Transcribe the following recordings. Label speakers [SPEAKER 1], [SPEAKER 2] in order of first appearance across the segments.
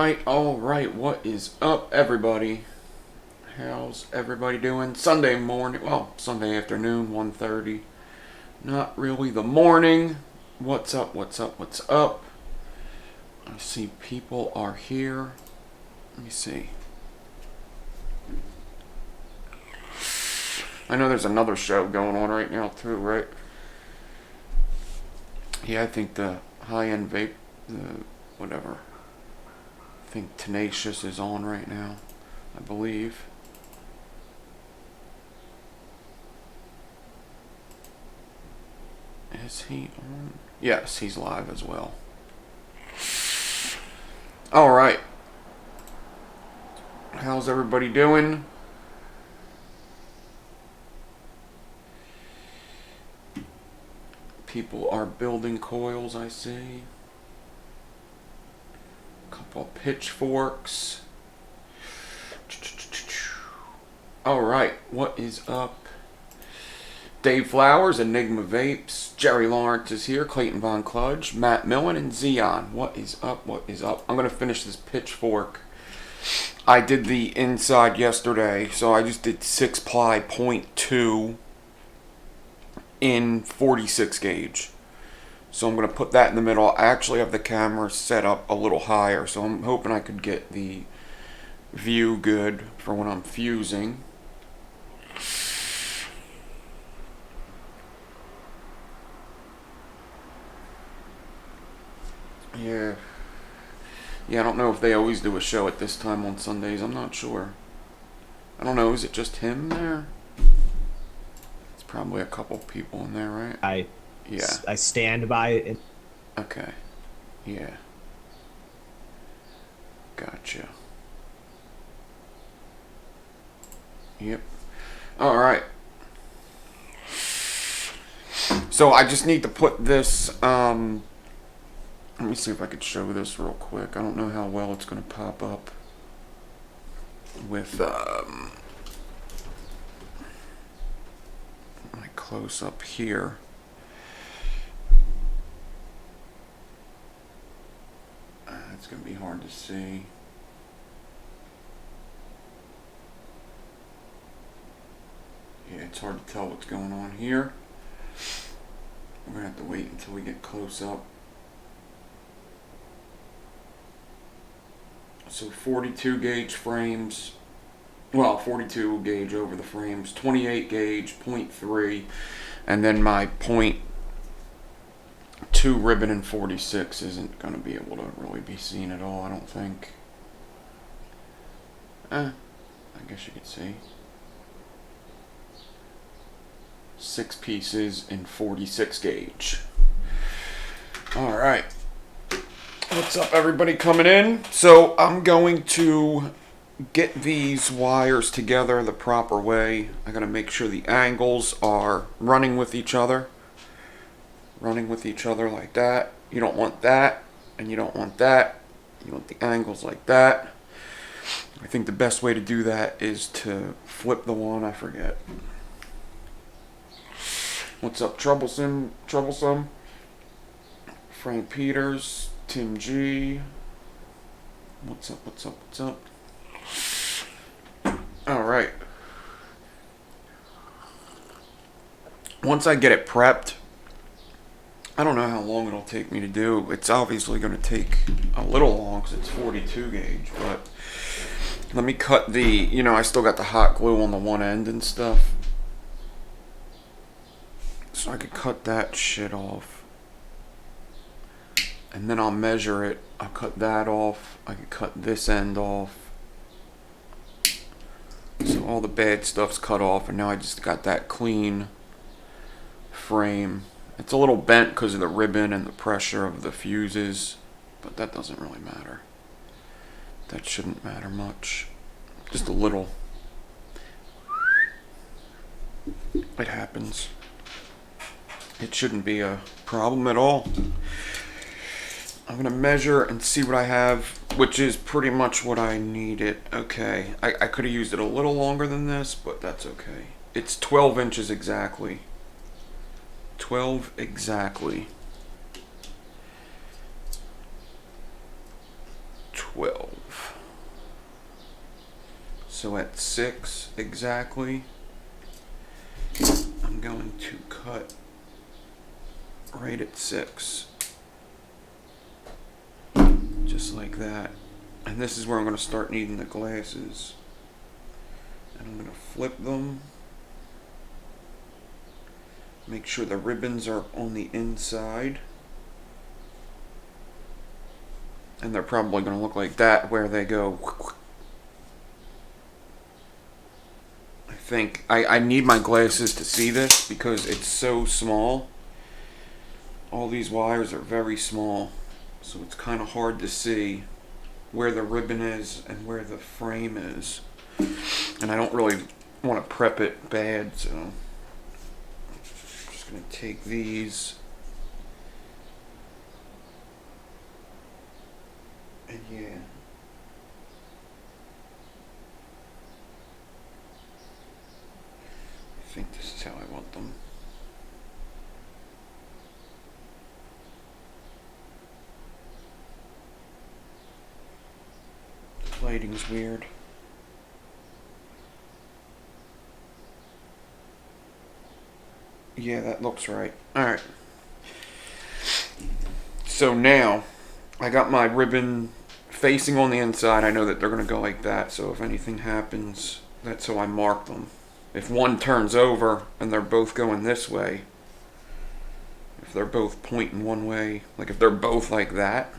[SPEAKER 1] all right. What is up, everybody? How's everybody doing? Sunday morning, well, Sunday afternoon, 1:30. Not really the morning. What's up, what's up, what's up? I see people are here. Let me see. I know there's another show going on right now, too, right? Yeah, I think the high-end vape, whatever. I think Tenacious is on right now, I believe. Is he on? Yes, he's live as well. Alright. How's everybody doing? People are building coils, I see. A couple of pitchforks. Alright, what is up? Dave Flowers, Enigma Vapes, Jerry Lawrence is here, Clayton Von Kludge, Matt Millen, and Zeon. What is up, what is up? I'm going to finish this pitchfork. I did the inside yesterday, so I just did 6-ply .2 in 46 gauge. So I'm going to put that in the middle. I actually have the camera set up a little higher, so I'm hoping I could get the view good for when I'm fusing. Yeah, I don't know if they always do a show at this time on Sundays. I'm not sure. I don't know, is it just him there? It's probably a couple people in there, right?
[SPEAKER 2] I stand by it.
[SPEAKER 1] Okay. Yeah. Gotcha. Yep. Alright. So I just need to put this, let me see if I could show this real quick. I don't know how well it's going to pop up with my close up here. It's going to be hard to see. Yeah, it's hard to tell what's going on here. We're going to have to wait until we get close up. So 42 gauge frames, well, 42 gauge over the frames, 28 gauge, .3, and then my .2 ribbon in 46 isn't going to be able to really be seen at all, I don't think. I guess you could see. 6 pieces in 46 gauge. Alright. What's up, everybody coming in? So I'm going to get these wires together the proper way. I gotta make sure the angles are running with each other. Running with each other like that. You don't want that, and you don't want that. You want the angles like that. I think the best way to do that is to flip the one, I forget. What's up, Troublesome? Frank Peters. Tim G. What's up, what's up, what's up? Alright. Once I get it prepped, I don't know how long it'll take me to do. It's obviously going to take a little long because it's 42 gauge, but let me cut the, I still got the hot glue on the one end and stuff. So I could cut that shit off. And then I'll measure it. I'll cut that off. I can cut this end off. So all the bad stuff's cut off, and now I just got that clean frame. It's a little bent because of the ribbon and the pressure of the fuses, but that doesn't really matter. That shouldn't matter much. Just a little. It happens. It shouldn't be a problem at all. I'm going to measure and see what I have, which is pretty much what I needed. Okay, I could have used it a little longer than this, but that's okay. It's 12 inches exactly. 12 exactly. 12. So at 6 exactly, I'm going to cut right at 6. Just like that. And this is where I'm going to start needing the glasses. And I'm going to flip them. Make sure the ribbons are on the inside. And they're probably going to look like that where they go. I think I need my glasses to see this because it's so small. All these wires are very small. So it's kind of hard to see where the ribbon is and where the frame is. And I don't really want to prep it bad, so I'm just going to take these. And yeah. I think this is how I want them. The lighting's weird. Yeah, that looks right. Alright. So now, I got my ribbon facing on the inside. I know that they're going to go like that, so if anything happens, that's how I mark them. If one turns over and they're both going this way, if they're both pointing one way, like if they're both like that,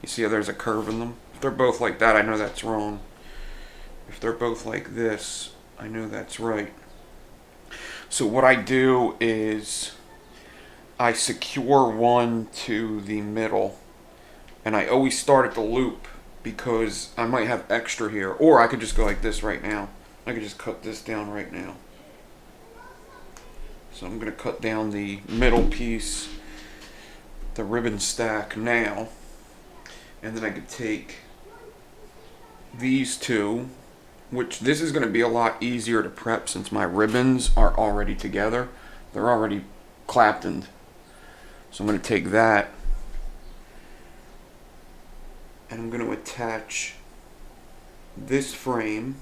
[SPEAKER 1] you see how there's a curve in them? If they're both like that, I know that's wrong. If they're both like this, I know that's right. So what I do is I secure one to the middle, and I always start at the loop because I might have extra here, or I could just go like this right now. I could just cut this down right now. So I'm going to cut down the middle piece, the ribbon stack now, and then I could take these two, which this is going to be a lot easier to prep since my ribbons are already together. They're already claptoned. So I'm going to take that and I'm going to attach this frame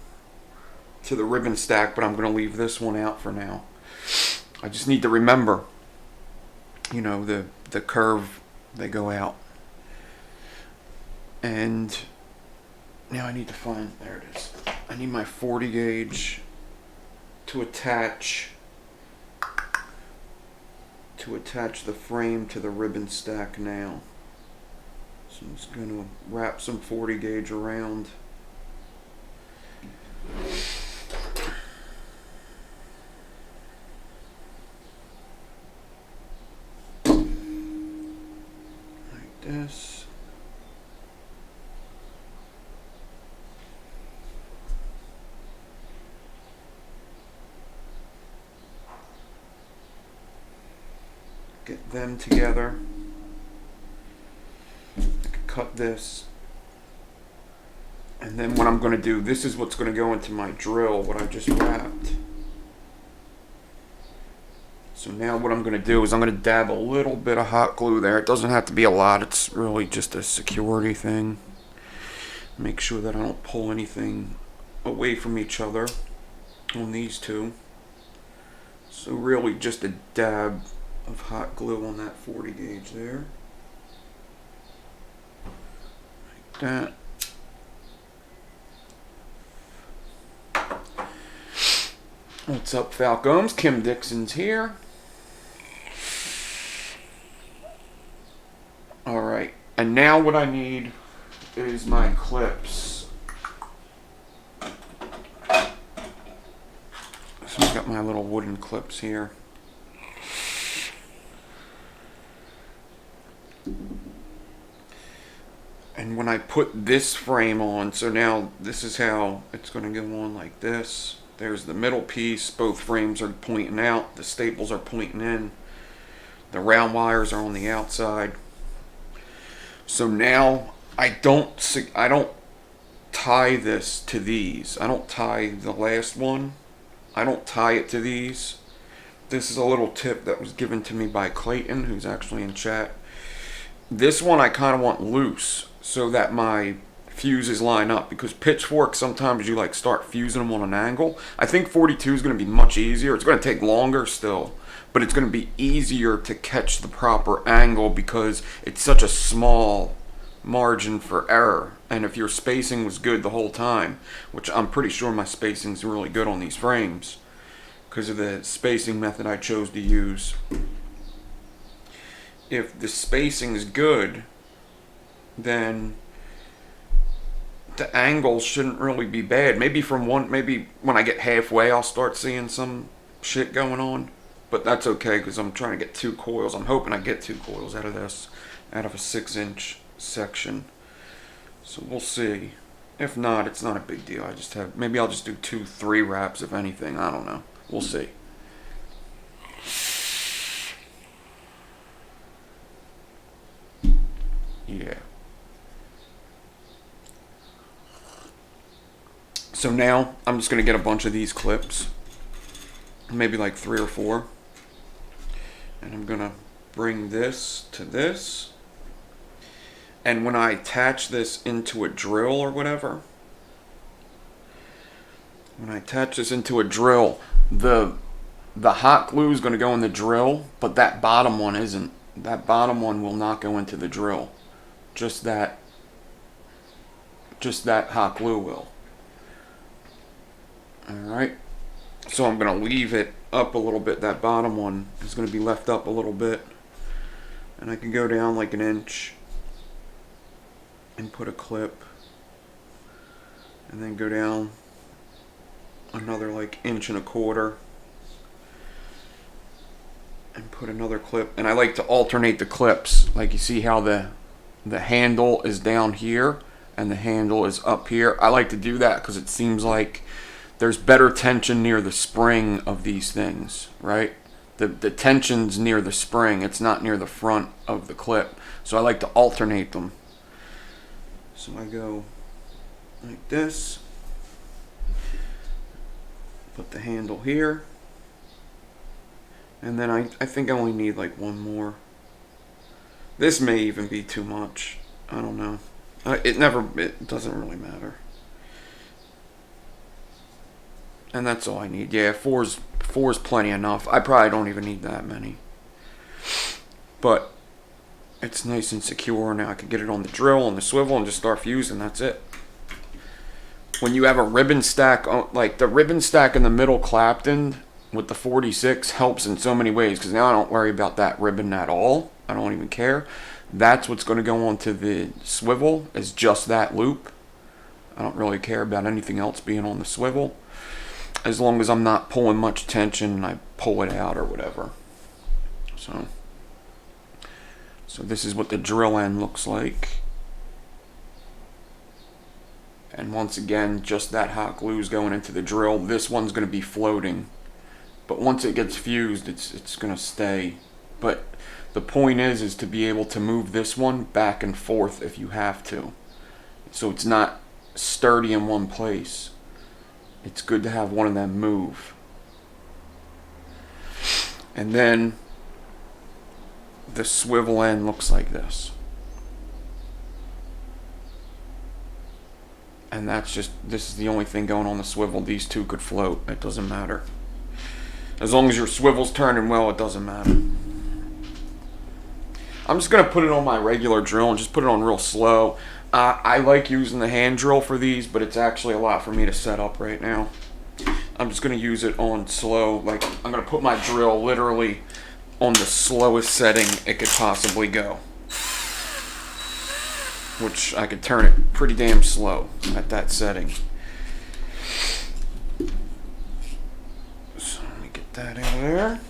[SPEAKER 1] to the ribbon stack, but I'm going to leave this one out for now. I just need to remember, you know, the curve, they go out. And now I need to find, there it is. I need my 40 gauge to attach the frame to the ribbon stack now. So I'm just going to wrap some 40 gauge around. Like this. Get them together. I can cut this. And then what I'm going to do, this is what's going to go into my drill, what I just wrapped. So now what I'm going to do is I'm going to dab a little bit of hot glue there. It doesn't have to be a lot. It's really just a security thing. Make sure that I don't pull anything away from each other on these two. So really just a dab of hot glue on that 40 gauge there. Like that. What's up, Falcons? Kim Dixon's here. Alright, and now what I need is my clips. So I've got my little wooden clips here. And when I put this frame on, so now this is how it's going to go on like this. There's the middle piece, both frames are pointing out, the staples are pointing in, the round wires are on the outside. So now I don't tie this to these. I don't tie the last one. I don't tie it to these. This is a little tip that was given to me by Clayton, who's actually in chat. This one I kind of want loose so that my fuses line up, because pitchfork sometimes you like start fusing them on an angle. I think 42 is going to be much easier. It's going to take longer still, but it's going to be easier to catch the proper angle because it's such a small margin for error. And if your spacing was good the whole time, which I'm pretty sure my spacing's really good on these frames because of the spacing method I chose to use. If the spacing's good, then the angle shouldn't really be bad. Maybe maybe when I get halfway I'll start seeing some shit going on, but that's okay because I'm trying to get 2 coils. I'm hoping I get 2 coils out of this, out of a 6-inch section. So we'll see. If not, it's not a big deal. Maybe I'll just do 2-3 wraps if anything. I don't know. We'll see. Yeah. So now I'm just going to get a bunch of these clips, maybe like 3 or 4, and I'm going to bring this to this, and when I attach this into a drill or whatever, the hot glue is going to go in the drill, but that bottom one isn't. That bottom one will not go into the drill. Just that hot glue will. Alright, so I'm going to leave it up a little bit. That bottom one is going to be left up a little bit, and I can go down like 1 inch and put a clip, and then go down another like 1.25 inches and put another clip. And I like to alternate the clips. Like you see how the handle is down here and the handle is up here. I like to do that because it seems like there's better tension near the spring of these things, right? The tension's near the spring. It's not near the front of the clip. So I like to alternate them. So I go like this. Put the handle here. And then I think I only need like 1 more. This may even be too much. I don't know. It doesn't really matter. And that's all I need. Yeah, four's plenty enough. I probably don't even need that many. But it's nice and secure. Now I can get it on the drill, on the swivel, and just start fusing. That's it. When you have a ribbon stack, like the ribbon stack in the middle Clapton with the 46 helps in so many ways, because now I don't worry about that ribbon at all. I don't even care. That's what's going to go onto the swivel, is just that loop. I don't really care about anything else being on the swivel, as long as I'm not pulling much tension and I pull it out or whatever. So this is what the drill end looks like. And once again, just that hot glue is going into the drill. This one's going to be floating, but once it gets fused, it's going to stay. But the point is to be able to move this one back and forth if you have to, so it's not sturdy in one place. It's good to have one of them move. And then the swivel end looks like this. And this is the only thing going on the swivel. These two could float. It doesn't matter. As long as your swivel's turning well, it doesn't matter. I'm just going to put it on my regular drill and just put it on real slow. I like using the hand drill for these, but it's actually a lot for me to set up right now. I'm just going to use it on slow. Like, I'm going to put my drill literally on the slowest setting it could possibly go, which I could turn it pretty damn slow at that setting. So let me get that out of there.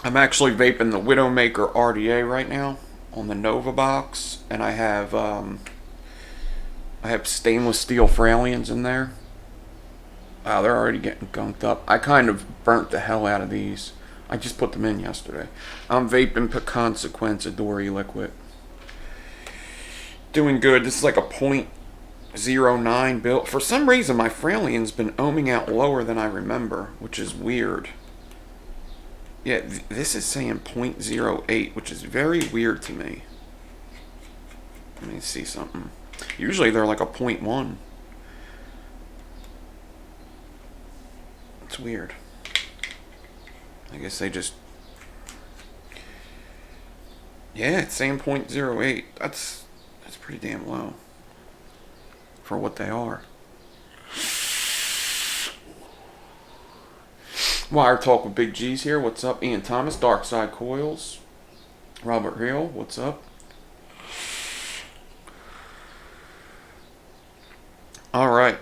[SPEAKER 1] I'm actually vaping the Widowmaker RDA right now on the Nova box, and I have stainless steel Fralians in there. Wow, they're already getting gunked up. I kind of burnt the hell out of these. I just put them in yesterday. I'm vaping Consequence Adore Liquid. Doing good. This is like a .09 build. For some reason, my Fralian's been ohming out lower than I remember, which is weird. Yeah, this is saying .08, which is very weird to me. Let me see something. Usually they're like a 0.1. It's weird. I guess they just... Yeah, it's saying 0.08. That's pretty damn low for what they are. Wire Talk with Big G's here. What's up? Ian Thomas, Dark Side Coils. Robert Hill, what's up? All right.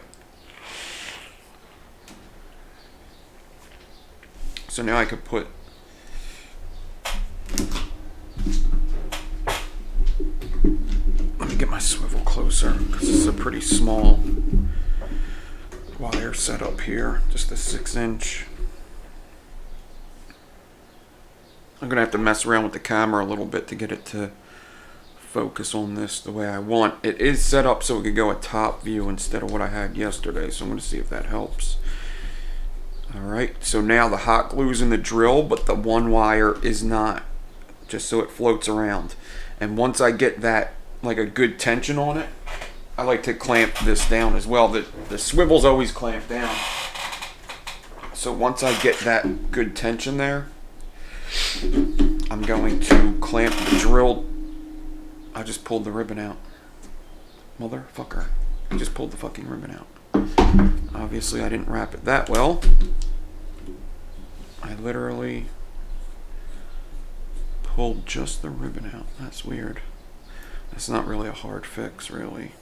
[SPEAKER 1] So now I could put... Let me get my swivel closer, because this is a pretty small wire setup here. Just a 6-inch. I'm going to have to mess around with the camera a little bit to get it to focus on this the way I want. It is set up so it could go a top view instead of what I had yesterday, so I'm going to see if that helps. Alright, so now the hot glue's in the drill, but the one wire is not, just so it floats around. And once I get that, like a good tension on it, I like to clamp this down as well. The swivel's always clamped down. So once I get that good tension there, I'm going to clamp the drill. I just pulled the ribbon out. Motherfucker. I just pulled the fucking ribbon out. Obviously I didn't wrap it that well. I literally pulled just the ribbon out. That's weird. That's not really a hard fix, really.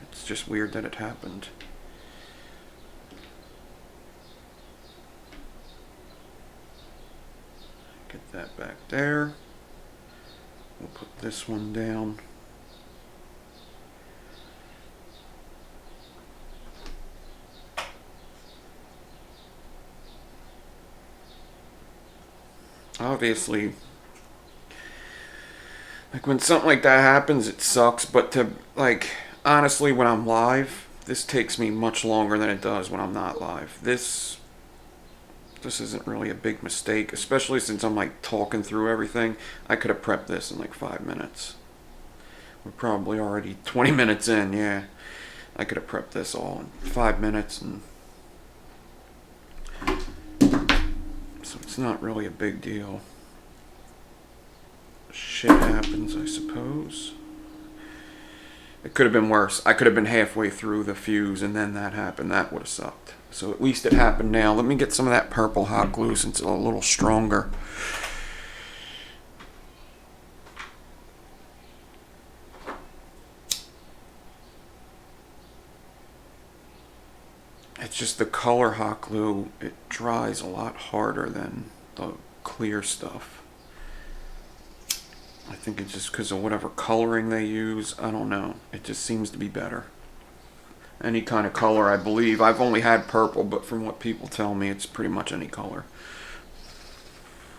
[SPEAKER 1] It's just weird that it happened. Get that back there. We'll put this one down. Obviously, like when something like that happens, it sucks, but to, like, honestly, when I'm live, this takes me much longer than it does when I'm not live. This isn't really a big mistake, especially since I'm like talking through everything. I could have prepped this in like 5 minutes. We're probably already 20 minutes in, yeah. I could have prepped this all in 5 minutes, and so it's not really a big deal. Shit happens, I suppose. It could have been worse. I could have been halfway through the fuse and then that happened. That would have sucked. So at least it happened now. Let me get some of that purple hot glue since it's a little stronger. It's just the color hot glue, it dries a lot harder than the clear stuff. I think it's just because of whatever coloring they use. I don't know. It just seems to be better. Any kind of color, I believe. I've only had purple, but from what people tell me, it's pretty much any color.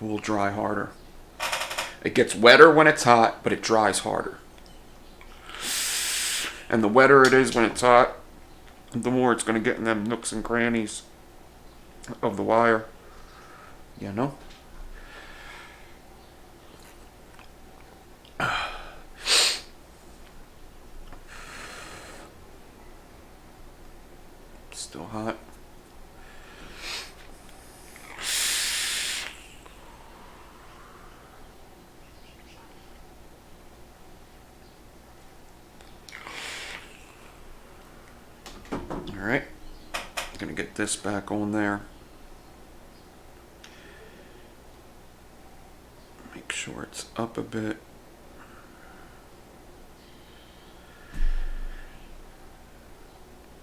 [SPEAKER 1] It will dry harder. It gets wetter when it's hot, but it dries harder. And the wetter it is when it's hot, the more it's going to get in them nooks and crannies of the wire. You know? Still hot. Alright. Gonna get this back on there. Make sure it's up a bit.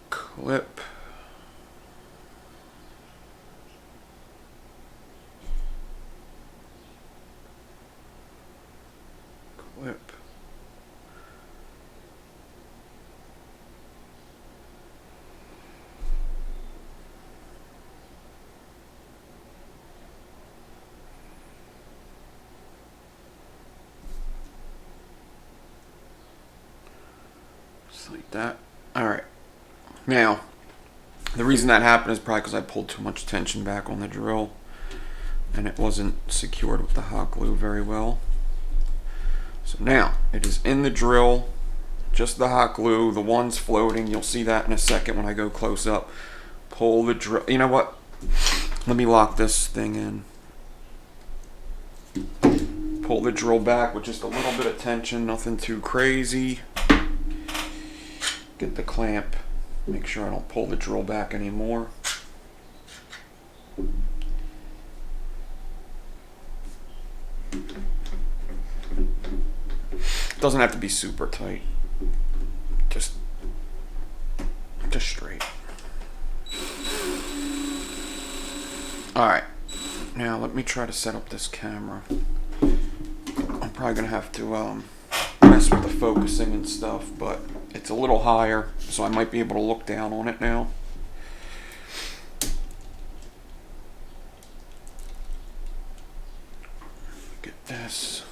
[SPEAKER 1] Clip. Clip. Just like that. Alright. Now, the reason that happened is probably because I pulled too much tension back on the drill and it wasn't secured with the hot glue very well. So now, it is in the drill. Just the hot glue. The one's floating. You'll see that in a second when I go close up. Pull the drill. You know what? Let me lock this thing in. Pull the drill back with just a little bit of tension. Nothing too crazy. Get the clamp. Make sure I don't pull the drill back anymore. Doesn't have to be super tight. Just straight. Alright. Now let me try to set up this camera. I'm probably gonna have to mess with the focusing and stuff, but it's a little higher, so I might be able to look down on it now. Get this.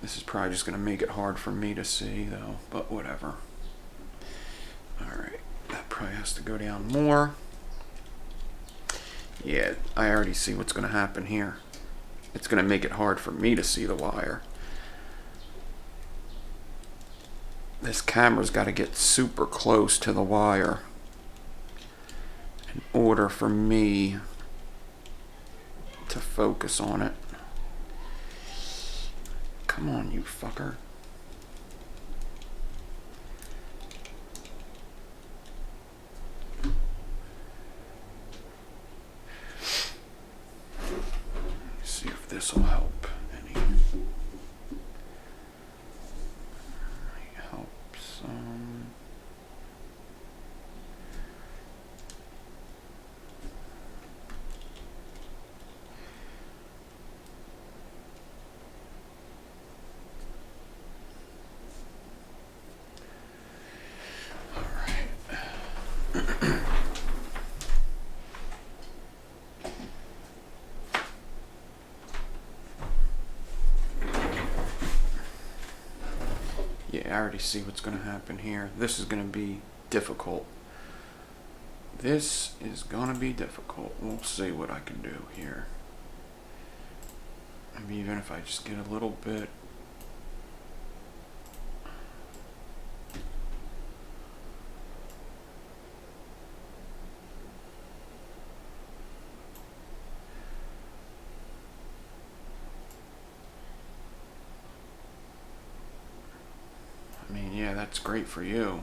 [SPEAKER 1] This is probably just going to make it hard for me to see, though, but whatever. Alright, that probably has to go down more. Yeah, I already see what's going to happen here. It's going to make it hard for me to see the wire. This camera's got to get super close to the wire in order for me to focus on it. Come on, you fucker. See if this will help any. Help some. I already see what's going to happen here. This is going to be difficult. This is going to be difficult. We'll see what I can do here. Maybe even if I just get a little bit. I mean, yeah, that's great for you.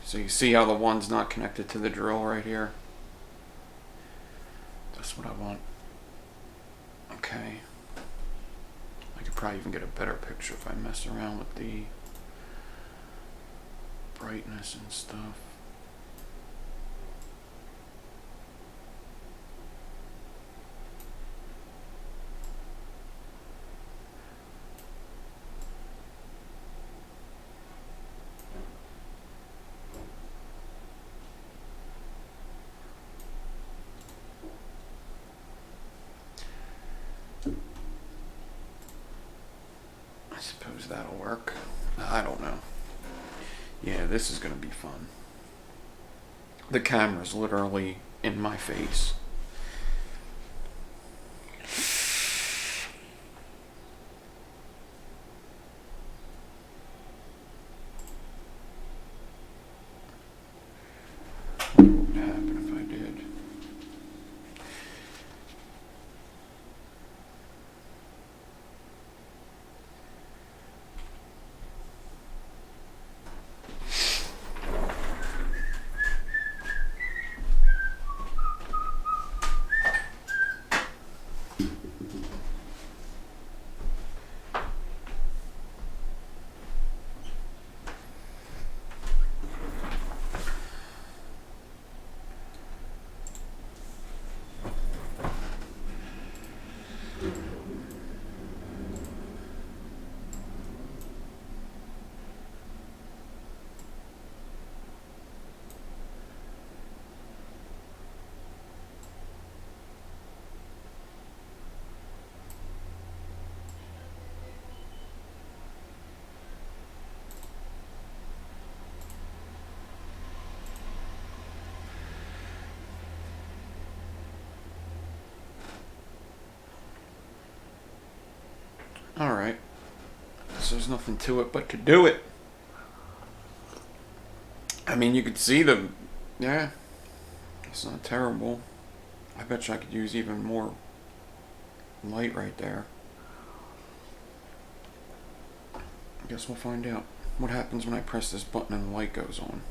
[SPEAKER 1] So you see how the one's not connected to the drill right here? That's what I want. Okay. I could probably even get a better picture if I mess around with the brightness and stuff. I suppose that'll work. I don't know. Yeah, this is gonna be fun. The camera's literally in my face. What would happen if I did? Alright. So there's nothing to it but to do it. I mean, you could see the... Yeah. It's not terrible. I bet you I could use even more light right there. I guess we'll find out what happens when I press this button and the light goes on.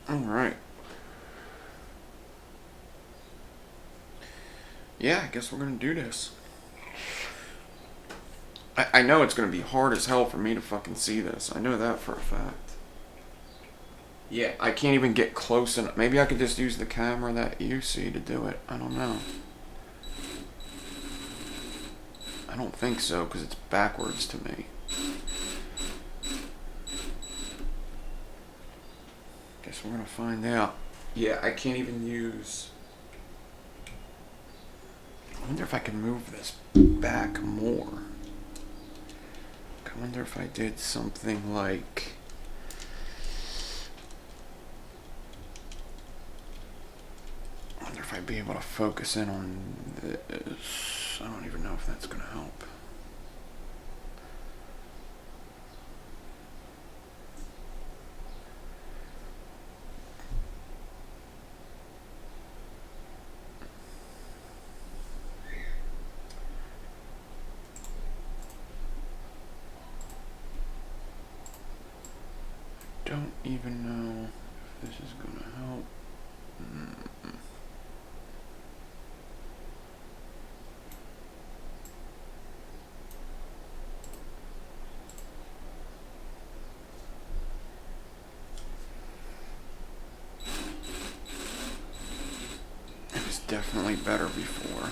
[SPEAKER 1] Alright. Yeah, I guess we're gonna do this. I know it's gonna be hard as hell for me to fucking see this. I know that for a fact. Yeah, I can't even get close enough. Maybe I could just use the camera that you see to do it. I don't know. I don't think so, because it's backwards to me. Guess we're gonna find out. Yeah, I can't even use... I wonder if I can move this back more. I wonder if I did something like... I wonder if I'd be able to focus in on this. I don't even know if that's gonna help. Don't even know if this is gonna help. It was definitely better before.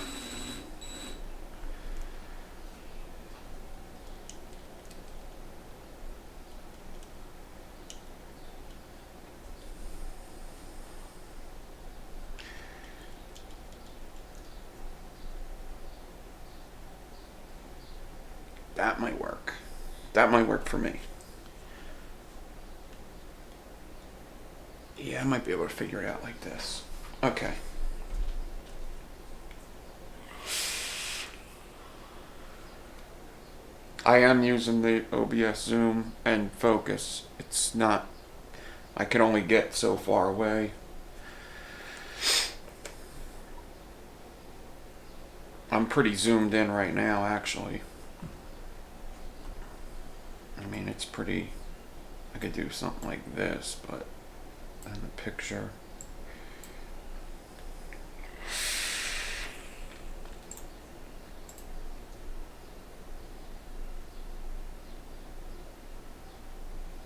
[SPEAKER 1] That might work. That might work for me. Yeah, I might be able to figure it out like this. Okay. I am using the OBS zoom and focus. It's not... I can only get so far away. I'm pretty zoomed in right now, actually. I mean, it's pretty... I could do something like this, but... in the picture...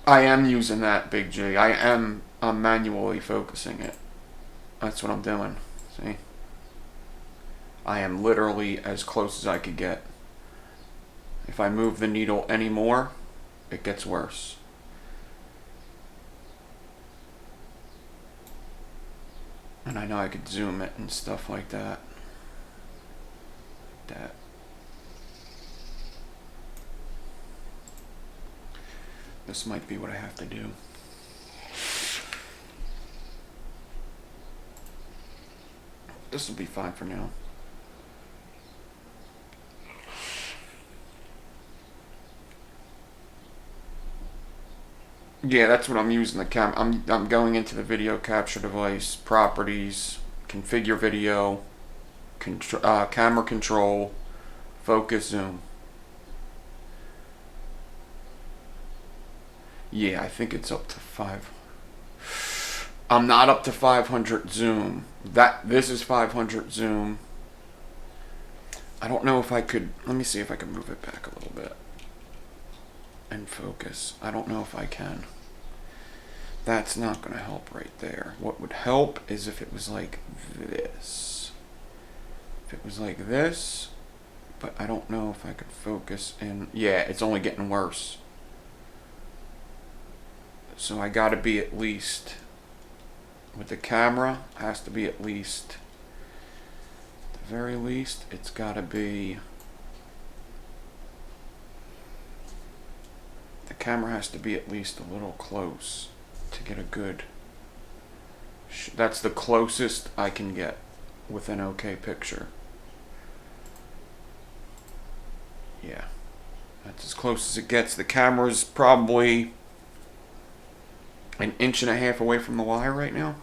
[SPEAKER 1] I am using that, Big G. I'm manually focusing it. That's what I'm doing. See? I am literally as close as I could get. If I move the needle any more, it gets worse. And I know I could zoom it and stuff like that. This might be what I have to do. This will be fine for now. Yeah, that's what I'm using the I'm going into the video capture device, properties, configure video, camera control, focus zoom. Yeah, I think it's up to 5. I'm not up to 500 zoom. This is 500 zoom. I don't know if I could... Let me see if I can move it back a little bit. And focus. I don't know if I can. That's not going to help right there. What would help is if it was like this. If it was like this, but I don't know if I could focus in... Yeah, it's only getting worse. So I gotta be at least with the camera, has to be at least, at the very least, it's got to be, the camera has to be at least a little close to get a good, that's the closest I can get with an okay picture. Yeah, that's as close as it gets. The camera's probably an inch and a half away from the wire right now.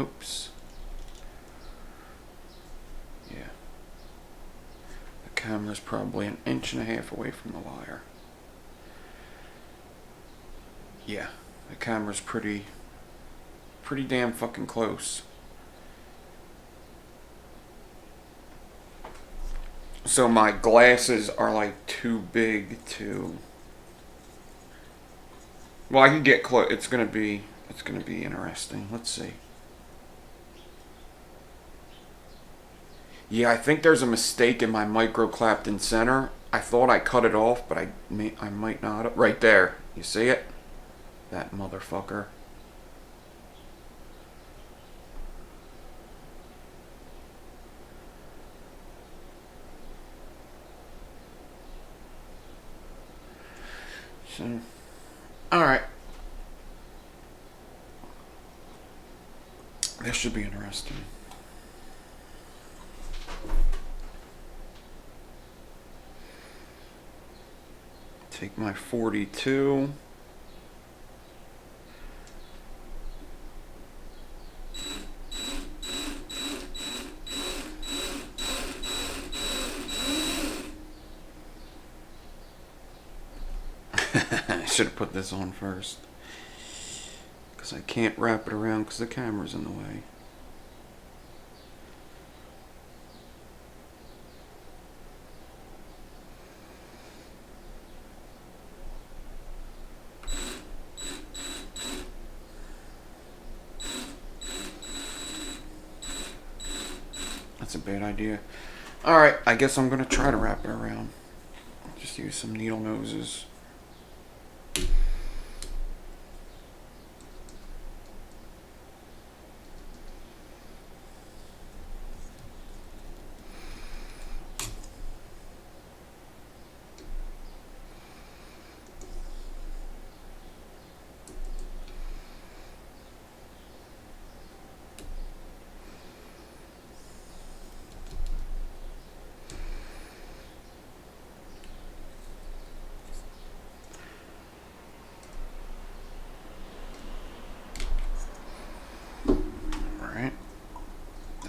[SPEAKER 1] Oops. Yeah. The camera's probably an inch and a half away from the wire. Yeah, the camera's pretty damn fucking close. So my glasses are like too big to, well, I can get close. It's gonna be interesting. Let's see. Yeah, I think there's a mistake in my micro Clapton center. I thought I cut it off, but I might not. Right there. You see it? That motherfucker. So, alright. This should be interesting. Take my 42. I should have put this on first, because I can't wrap it around because the camera's in the way. That's a bad idea. Alright, I guess I'm going to try to wrap it around. Just use some needle noses.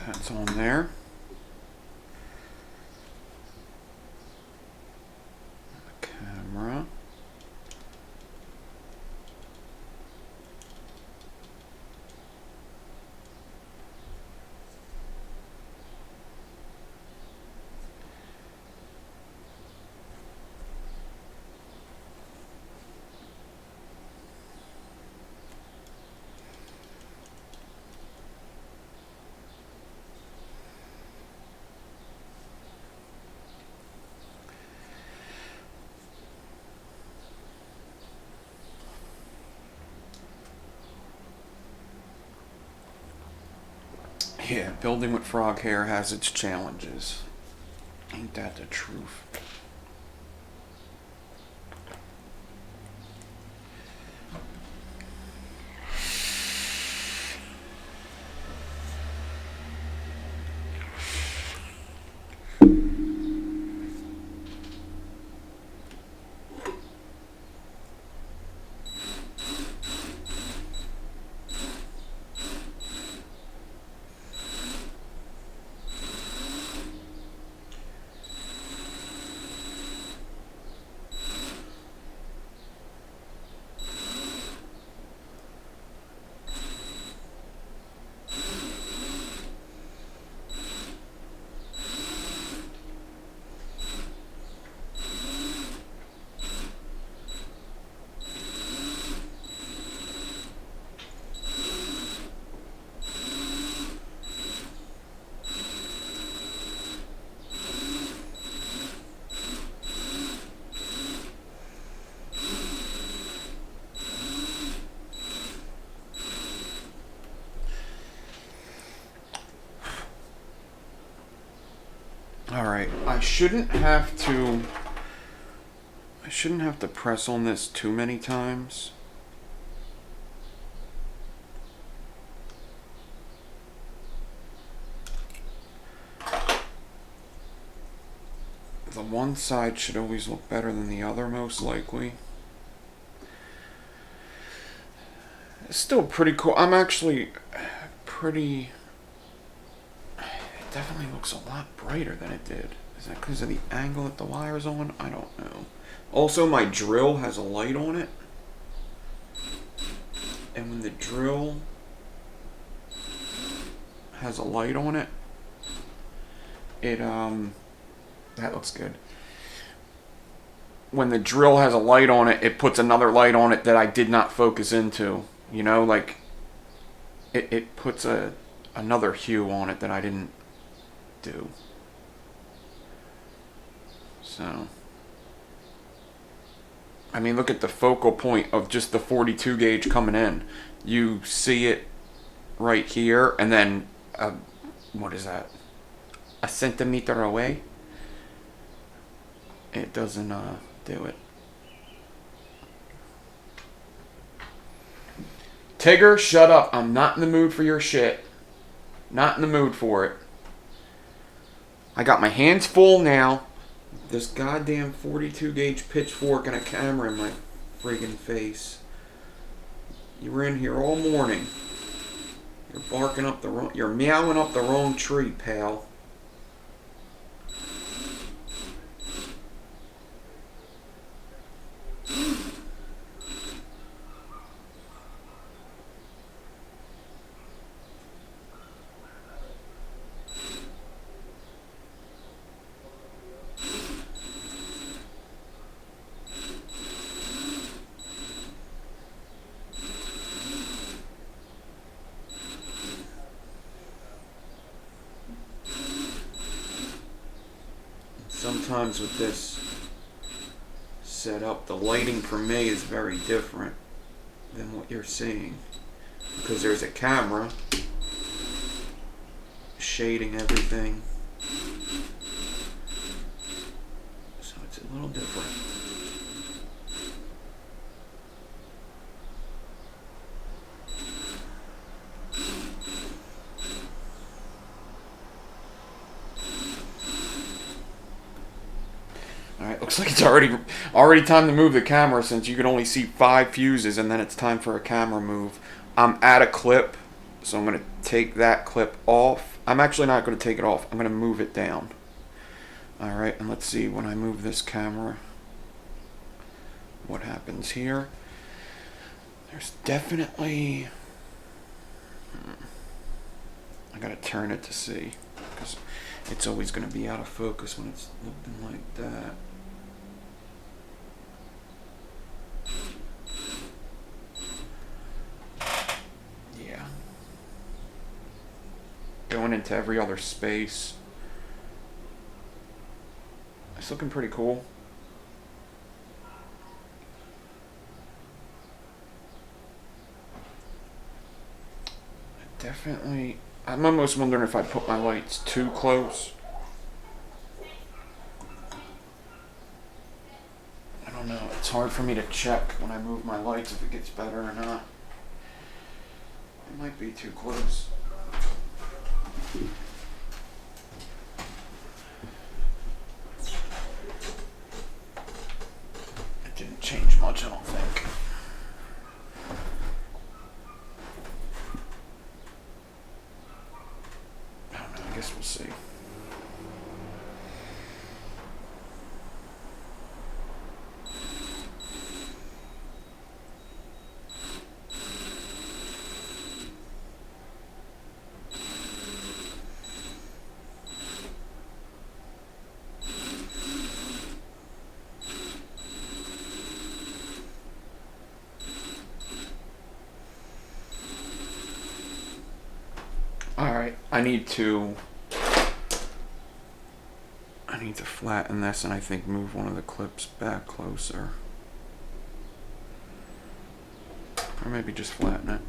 [SPEAKER 1] That's on there. The camera. Yeah, building with frog hair has its challenges. Ain't that the truth? I shouldn't have to press on this too many times. The one side should always look better than the other, most likely. It's still pretty cool. I'm actually pretty... It definitely looks a lot brighter than it did. Is that because of the angle that the wire's on? I don't know. Also, my drill has a light on it. And when the drill has a light on it, that looks good. When the drill has a light on it, it puts another light on it that I did not focus into. You know, like, it puts another hue on it that I didn't do. So, I mean, look at the focal point of just the 42 gauge coming in. You see it right here, and then, what is that? A centimeter away? It doesn't do it. Tigger, shut up. I'm not in the mood for your shit. Not in the mood for it. I got my hands full now. This goddamn 42 gauge pitchfork and a camera in my friggin' face. You were in here all morning. You're barking up the wrong... You're meowing up the wrong tree, pal. Sometimes with this setup, the lighting for me is very different than what you're seeing, because there's a camera shading everything, so it's a little different. Alright, looks like it's already time to move the camera, since you can only see 5 fuses and then it's time for a camera move. I'm at a clip, so I'm going to take that clip off. I'm actually not going to take it off. I'm going to move it down. Alright, and let's see, when I move this camera, what happens here. There's definitely... I got to turn it to see, because it's always going to be out of focus when it's looking like that. Yeah. Going into every other space. It's looking pretty cool. Definitely... I'm almost wondering if I put my lights too close. I don't know. It's hard for me to check when I move my lights if it gets better or not. It might be too close. It didn't change much, I don't think. I guess we'll see. Alright, I need to flatten this, and I think move one of the clips back closer. Or maybe just flatten it.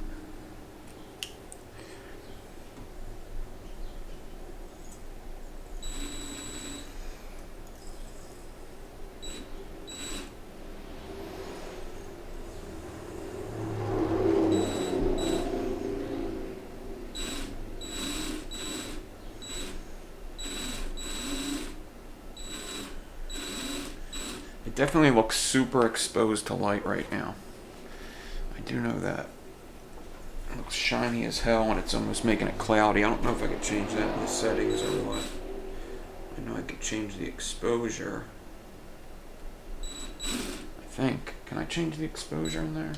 [SPEAKER 1] definitely looks super exposed to light right now. I do know that. It looks shiny as hell and it's almost making it cloudy. I don't know if I could change that in the settings or what. I know I could change the exposure. I think. Can I change the exposure in there?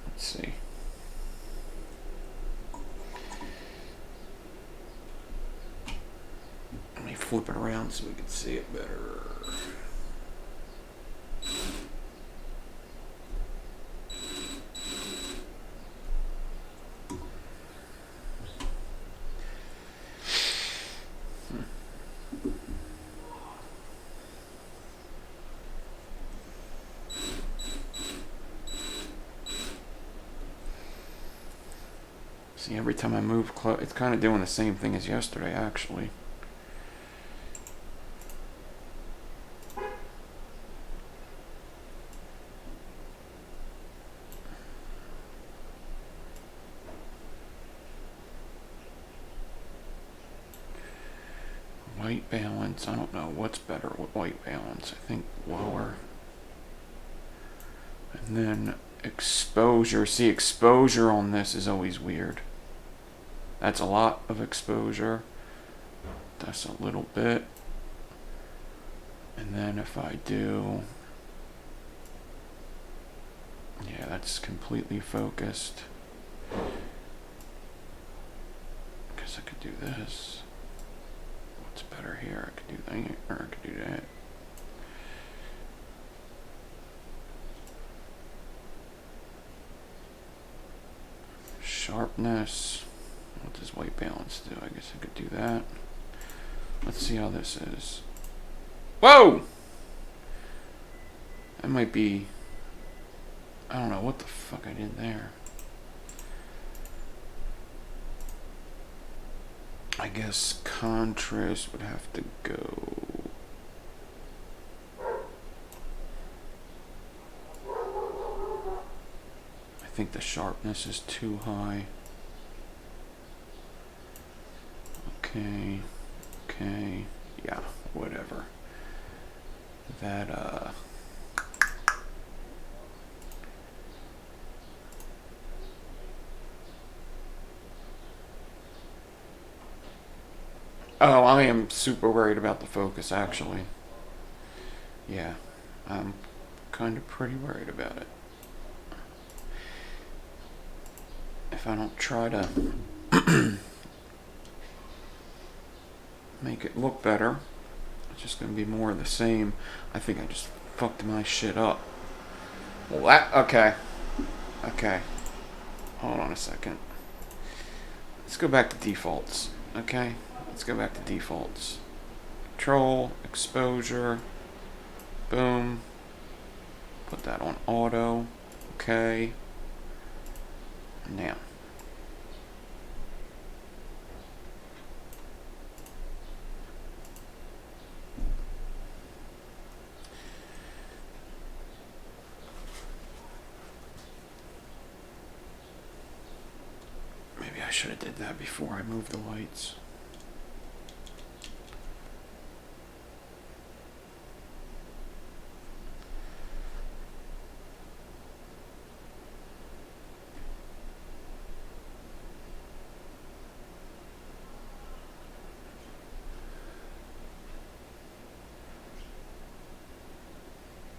[SPEAKER 1] Let's see. Let me flip it around so we can see it better. See, every time I move close, it's kind of doing the same thing as yesterday, actually. White balance, I don't know what's better with white balance. I think lower. And then exposure. See, exposure on this is always weird. That's a lot of exposure. That's a little bit. And then if I do... Yeah, that's completely focused. Guess I could do this. What's better here? I could do that, or I could do that. Sharpness. What does white balance do? I guess I could do that. Let's see how this is. Whoa! That might be... I don't know what the fuck I did there. I guess contrast would have to go... I think the sharpness is too high. Okay, yeah, whatever. That, Oh, I am super worried about the focus, actually. Yeah, I'm kind of pretty worried about it. If I don't try to make it look better, it's just going to be more of the same. I think I just fucked my shit up. Well, okay. Hold on a second. Let's go back to defaults, okay? Let's go back to defaults. Control, exposure, boom. Put that on auto, okay. Now. Maybe I should have did that before I moved the lights.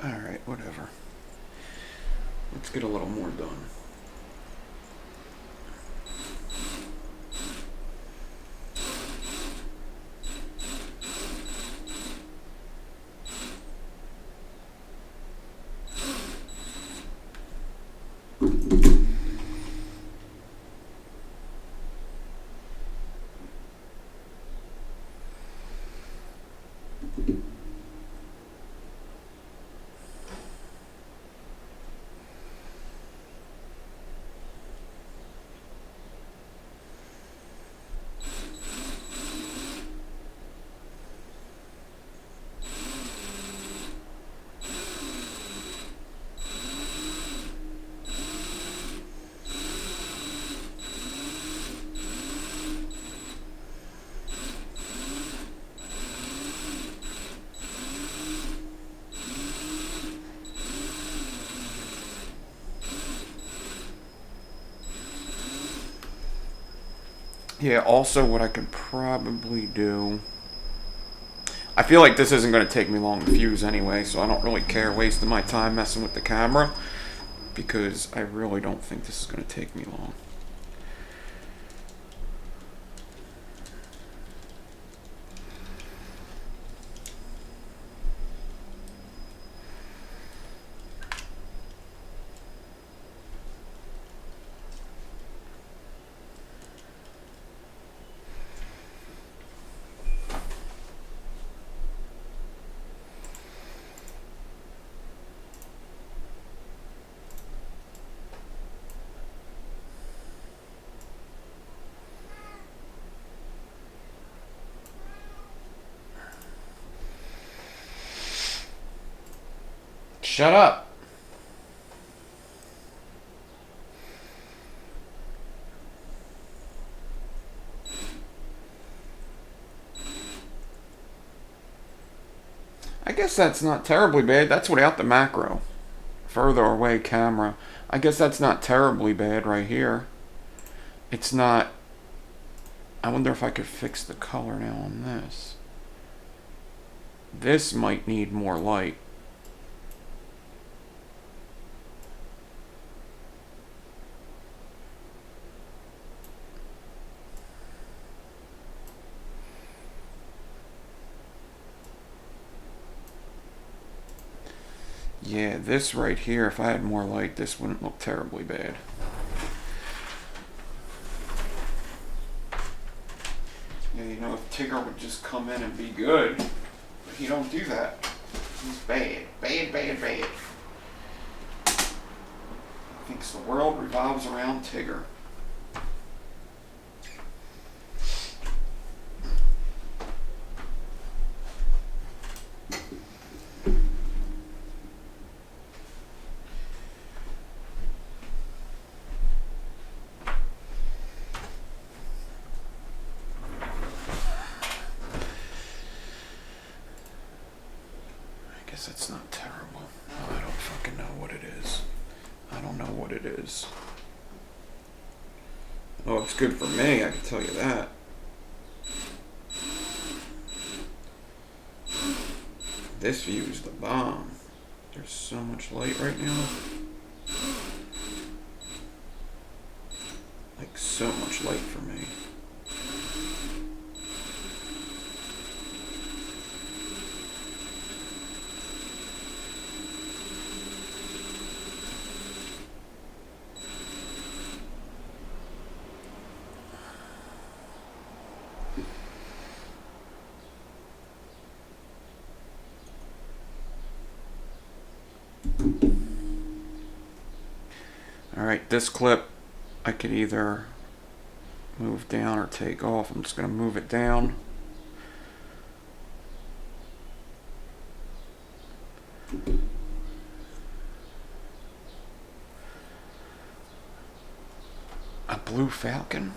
[SPEAKER 1] Alright, whatever. Let's get a little more done. Yeah, also what I could probably do... I feel like this isn't going to take me long to fuse anyway, so I don't really care wasting my time messing with the camera, because I really don't think this is going to take me long. Shut up! I guess that's not terribly bad. That's without the macro. Further away camera. I guess that's not terribly bad right here. It's not... I wonder if I could fix the color now on this. This might need more light. Yeah, this right here, if I had more light, this wouldn't look terribly bad. Yeah, you know, if Tigger would just come in and be good, but he don't do that. He's bad. Bad, bad, bad. Thinks the world revolves around Tigger. That's not terrible. Oh, I don't fucking know what it is. I don't know what it is. Oh, it's good for me, I can tell you that. This view's the bomb. There's so much light right now. Like, so much light for me. Alright, this clip I could either move down or take off. I'm just going to move it down. A blue falcon?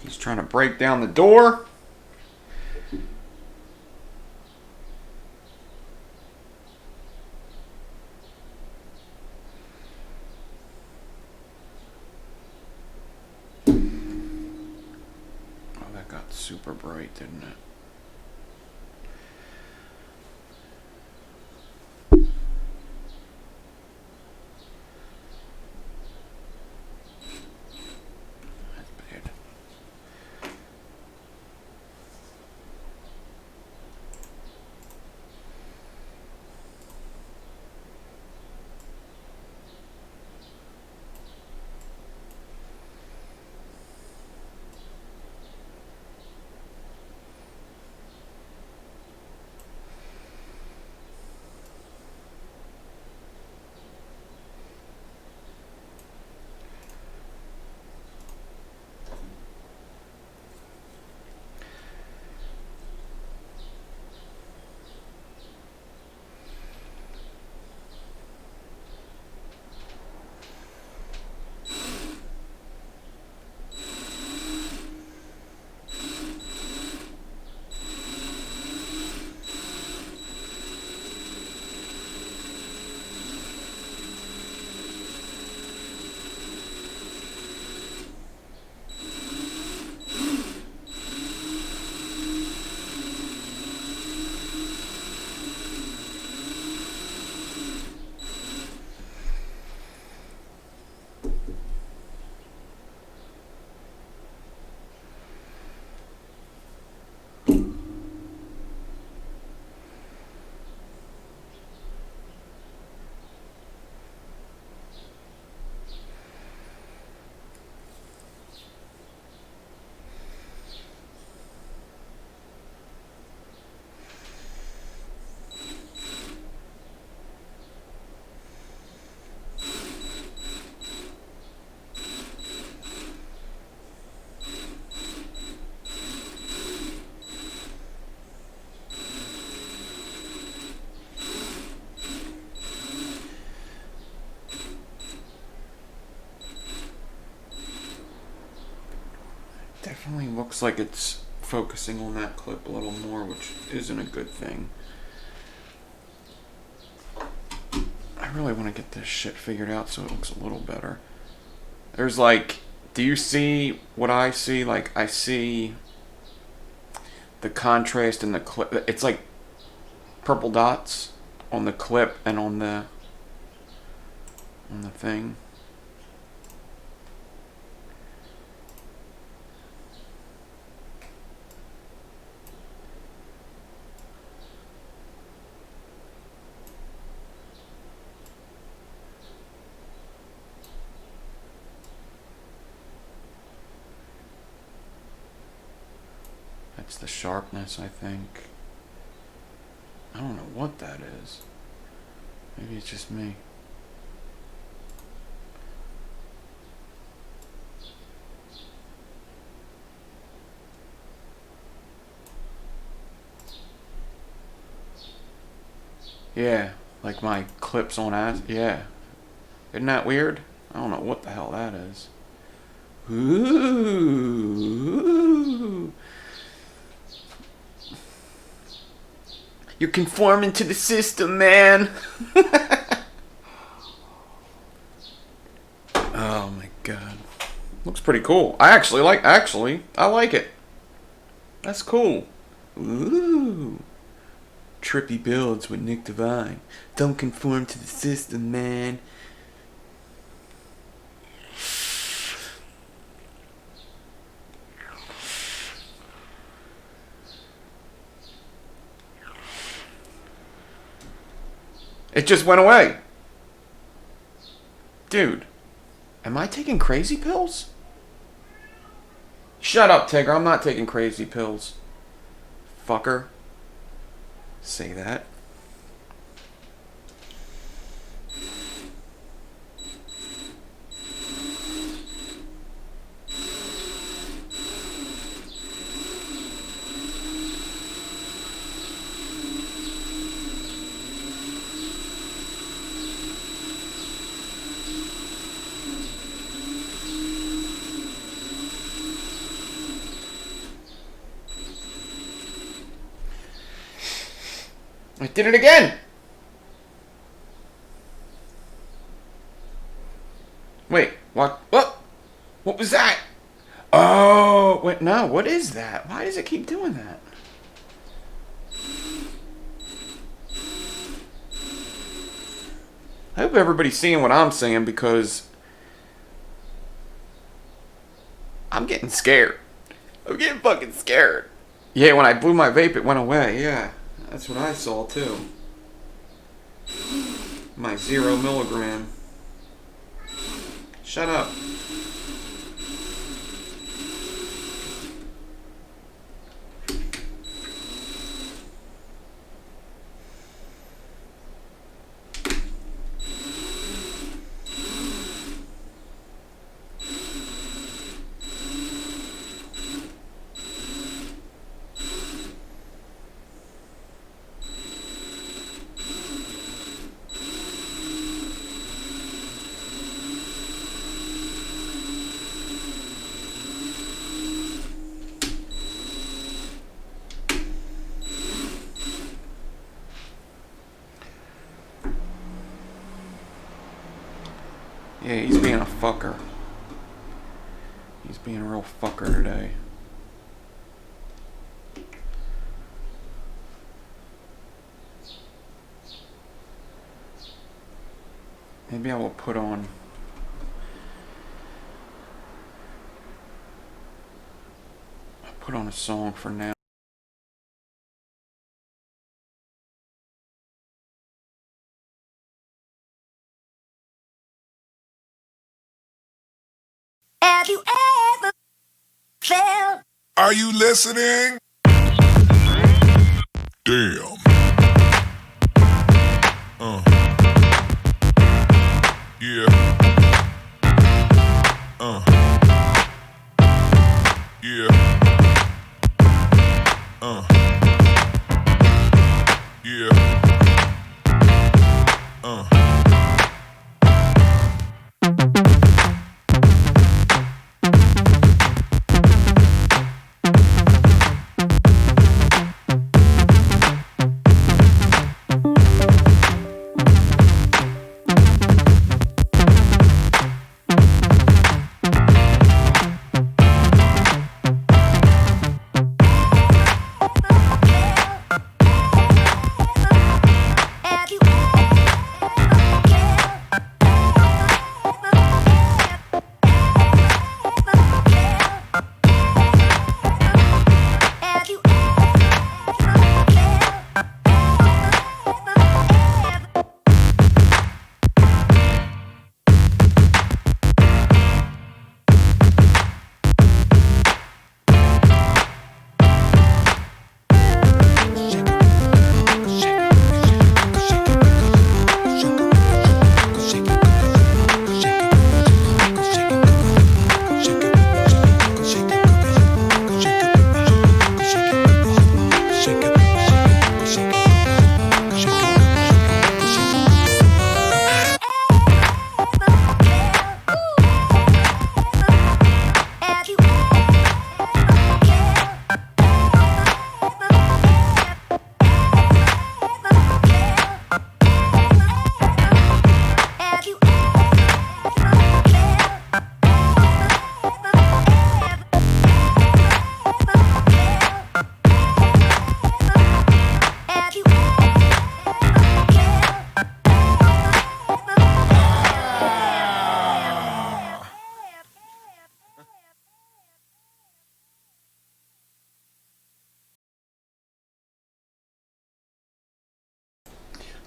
[SPEAKER 1] He's trying to break down the door. Oh, that got super bright, didn't it? definitely looks like it's focusing on that clip a little more, which isn't a good thing. I really want to get this shit figured out so it looks a little better. There's like, do you see what I see? Like, I see the contrast in the clip. It's like purple dots on the clip and on the thing. That's the sharpness, I think. I don't know what that is. Maybe it's just me. Yeah, like my clips on ass. Yeah. Isn't that weird? I don't know what the hell that is. Ooh. You're conforming to the system, man. Oh my god. Looks pretty cool. I like it. That's cool. Ooh. Trippy builds with Nick Devine. Don't conform to the system, man. It just went away. Dude, am I taking crazy pills? Shut up, Tigger. I'm not taking crazy pills. Fucker. Say that. I did it again! Wait, what? What was that? Oh, wait, no, what is that? Why does it keep doing that? I hope everybody's seeing what I'm saying because I'm getting scared. I'm getting fucking scared. Yeah, when I blew my vape, it went away, yeah. That's what I saw, too. My 0 milligram. Shut up. Yeah, he's being a fucker. He's being a real fucker today. Maybe I will put on a song for now.
[SPEAKER 3] Have you ever felt?
[SPEAKER 4] Are you listening? Damn. Yeah. Yeah. Yeah.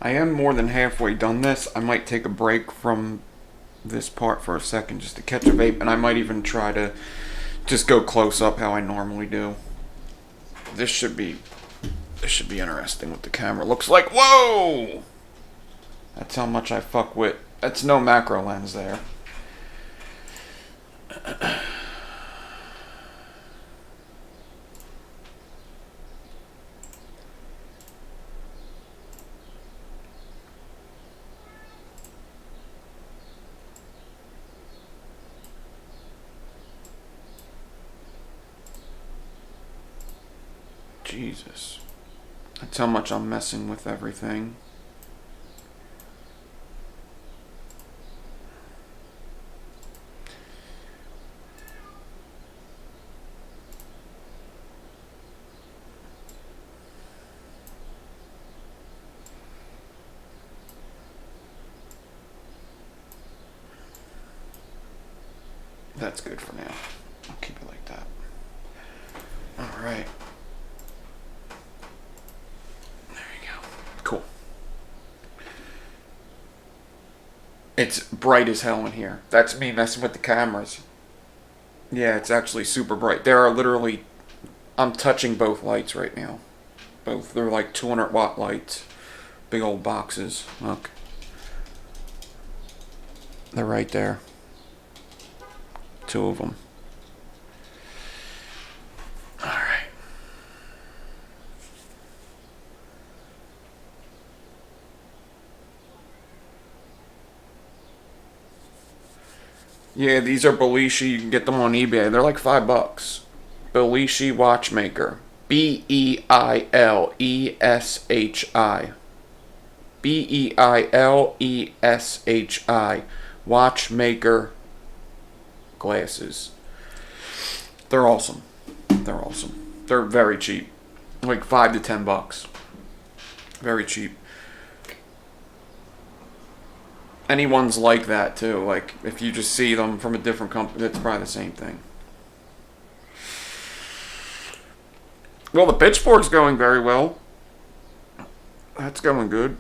[SPEAKER 1] I am more than halfway done this. I might take a break from this part for a second just to catch a vape, and I might even try to just go close up how I normally do. This should be interesting what the camera looks like. Whoa! That's how much I fuck with. That's no macro lens there. Jesus. That's how much I'm messing with everything. That's good for now. I'll keep it like that. Alright. There you go. Cool. It's bright as hell in here. That's me messing with the cameras. Yeah, it's actually super bright. There are literally... I'm touching both lights right now. Both. They're like 200 watt lights. Big old boxes. Look. They're right there. Two of them. Alright. Yeah, these are Belushi. You can get them on eBay. They're like $5. Belushi Watchmaker. Beilesshi. Beilesshi. Watchmaker glasses. They're awesome. They're awesome. They're very cheap. Like $5 to $10. Very cheap. Anyone's like that too. Like if you just see them from a different company, it's probably the same thing. Well, the pitchfork's going very well. That's going good.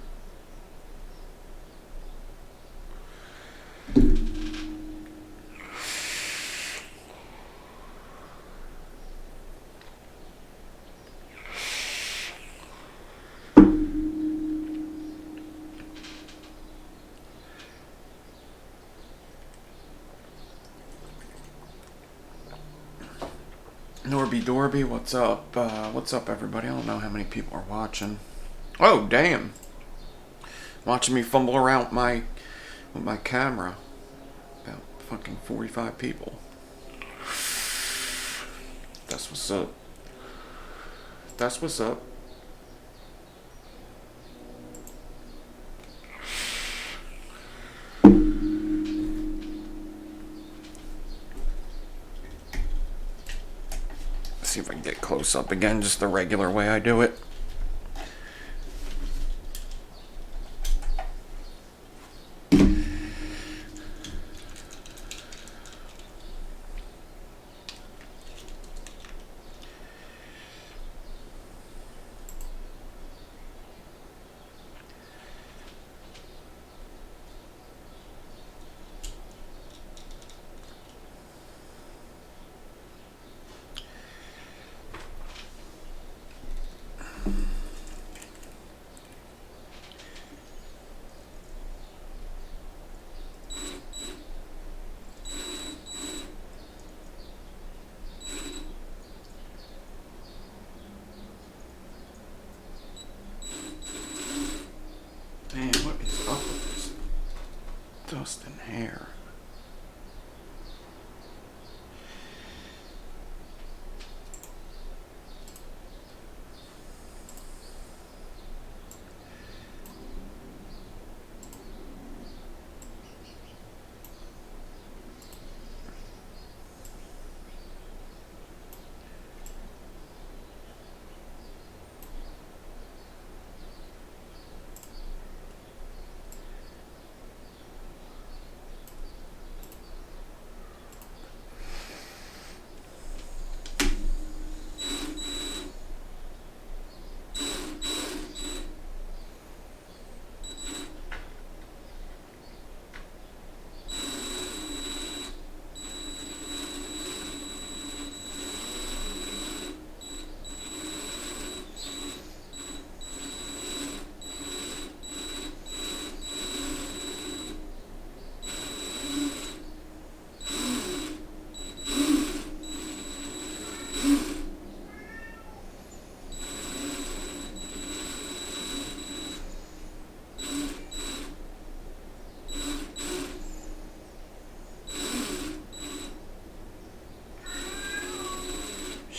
[SPEAKER 1] Norby Dorby, what's up? What's up, everybody? I don't know how many people are watching. Oh, damn! Watching me fumble around with my camera. About fucking 45 people. That's what's up. That's what's up. See if I can get close up again, just the regular way I do it.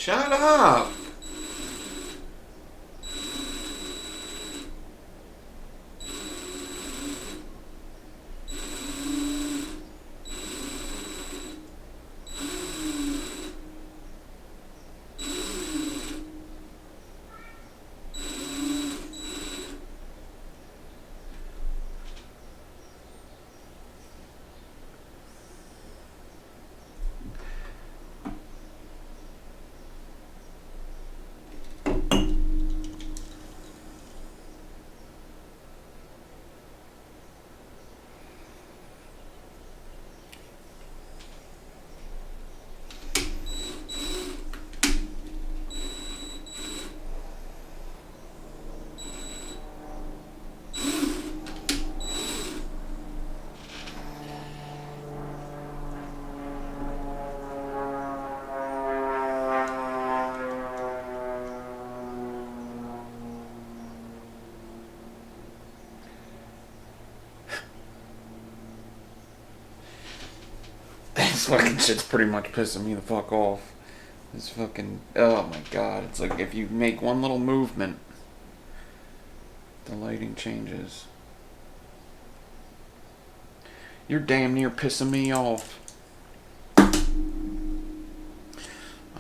[SPEAKER 1] Shut up! This fucking shit's pretty much pissing me the fuck off. This fucking... Oh my god. It's like if you make one little movement, the lighting changes. You're damn near pissing me off. I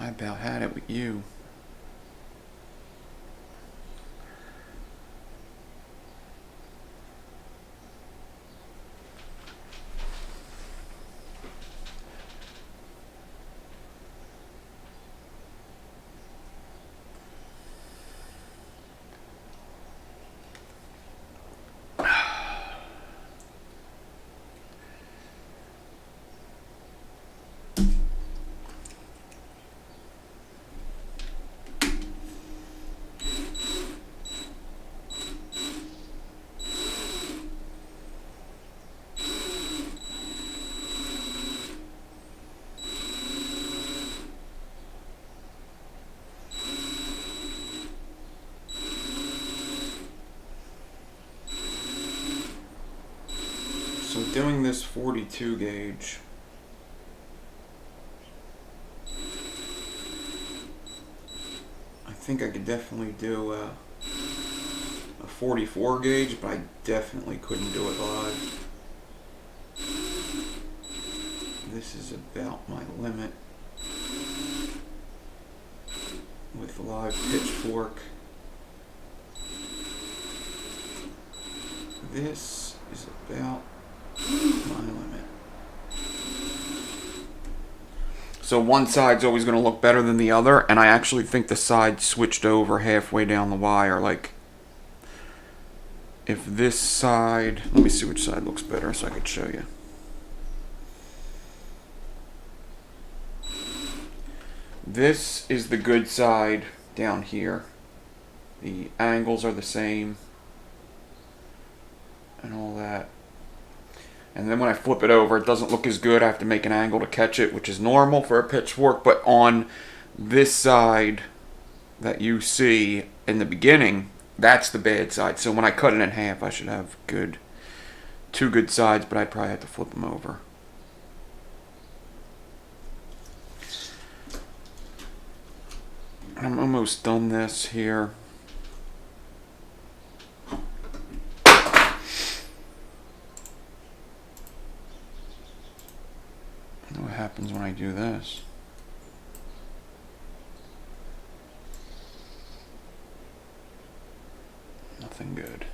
[SPEAKER 1] about had it with you. So doing this 42 gauge, I think I could definitely do a 44 gauge, but I definitely couldn't do it live. This is about my limit with live pitchfork. This is about my limit. So one side's always going to look better than the other, and I actually think the side switched over halfway down the wire. Like, if this side... Let me see which side looks better so I could show you. This is the good side down here. The angles are the same and all that. And then when I flip it over, it doesn't look as good. I have to make an angle to catch it, which is normal for a pitchfork. But on this side that you see in the beginning, that's the bad side. So when I cut it in half, I should have two good sides, but I'd probably have to flip them over. I'm almost done this here. What happens when I do this? Nothing good.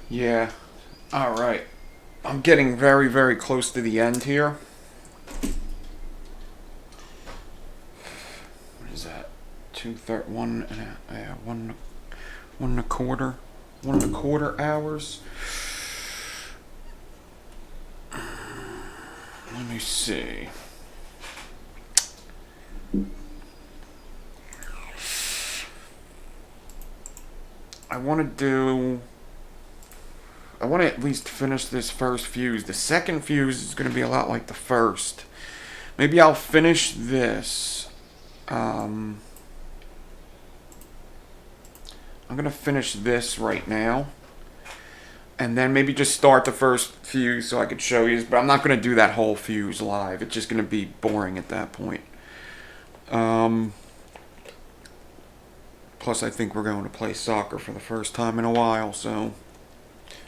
[SPEAKER 1] Yeah. All right. I'm getting very, very close to the end here. What is that? 1.25 hours. Let me see. I want to at least finish this first fuse. The second fuse is going to be a lot like the first. Maybe I'll finish this. I'm going to finish this right now. And then maybe just start the first fuse so I could show you. But I'm not going to do that whole fuse live. It's just going to be boring at that point. Plus, I think we're going to play soccer for the first time in a while, so...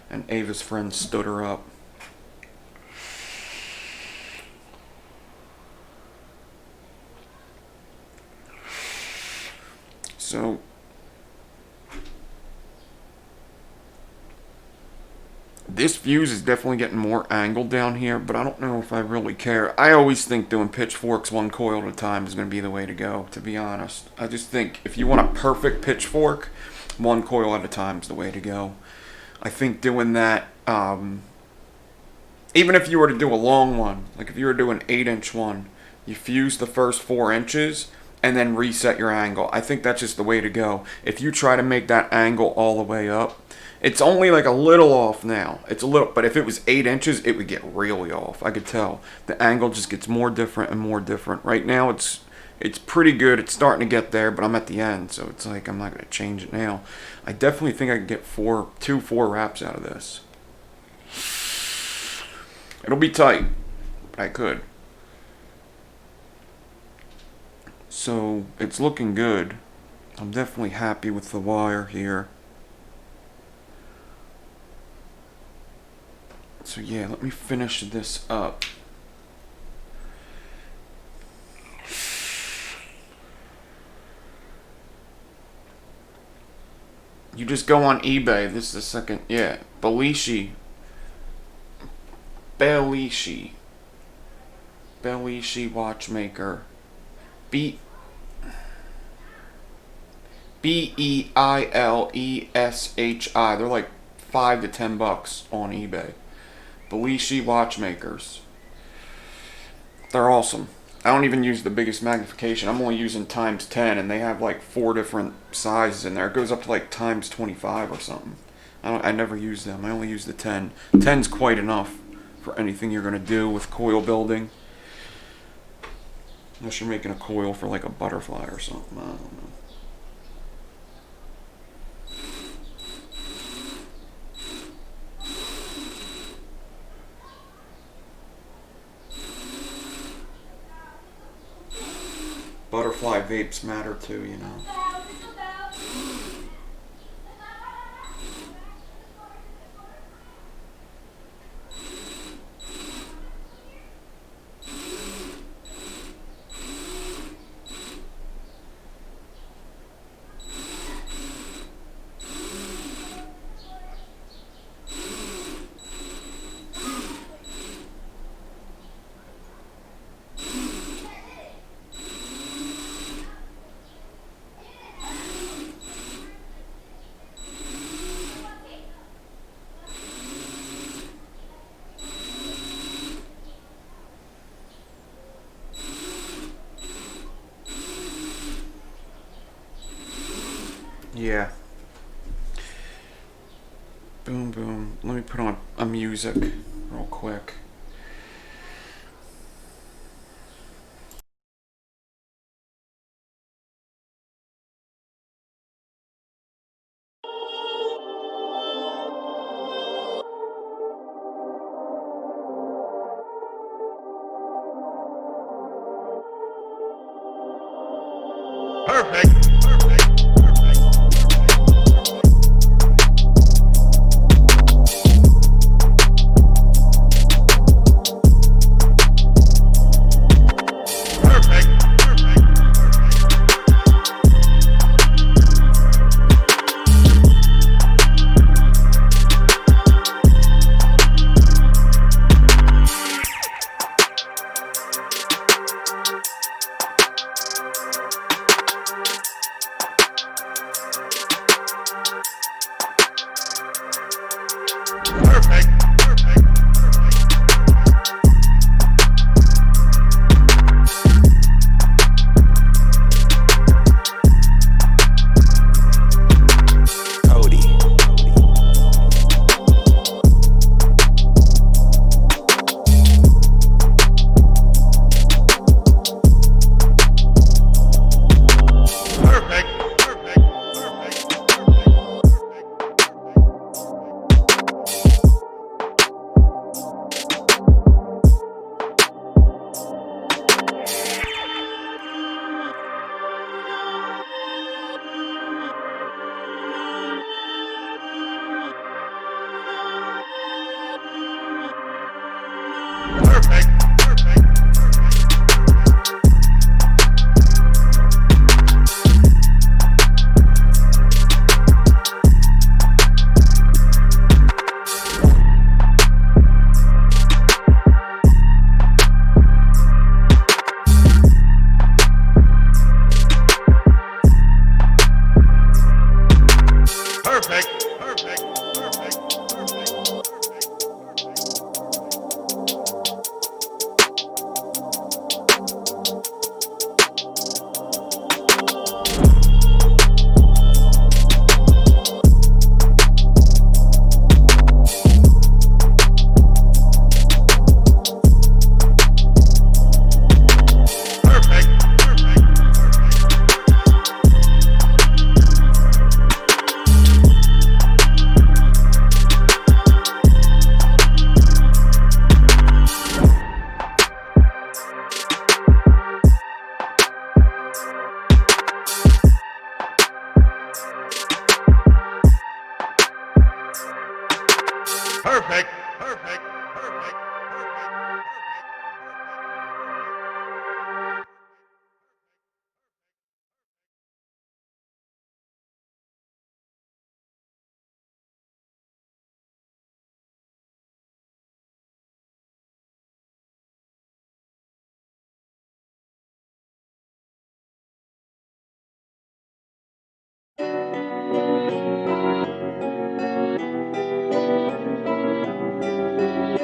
[SPEAKER 1] And Ava's friend stood her up. So... This fuse is definitely getting more angled down here, but I don't know if I really care. I always think doing pitchforks one coil at a time is going to be the way to go, to be honest. I just think if you want a perfect pitchfork, one coil at a time is the way to go. I think doing that, even if you were to do a long one, like if you were to do an 8-inch one, you fuse the first 4 inches and then reset your angle. I think that's just the way to go. If you try to make that angle all the way up, it's only like a little off now. It's a little, but if it was 8 inches, it would get really off. I could tell. The angle just gets more different and more different. Right now, it's pretty good. It's starting to get there, but I'm at the end, so it's like I'm not going to change it now. I definitely think I can get 4 wraps out of this. It'll be tight, but I could. So, it's looking good. I'm definitely happy with the wire here. So yeah, let me finish this up. You just go on eBay. This is the second, yeah. Belishi watchmaker. Beileshi. They're like $5 to $10 on eBay. Belishi watchmakers. They're awesome. I don't even use the biggest magnification. I'm only using ×10, and they have like 4 different sizes in there. It goes up to like ×25 or something. I never use them. I only use the 10. 10's quite enough for anything you're going to do with coil building. Unless you're making a coil for like a butterfly or something. I don't know. Butterfly vapes matter too, you know. Yeah. Boom, boom. Let me put on a music real quick.
[SPEAKER 4] Perfect. Perfect.
[SPEAKER 5] Cody.
[SPEAKER 4] Perfect. Perfect. Perfect. Perfect. Perfect. Perfect. Perfect.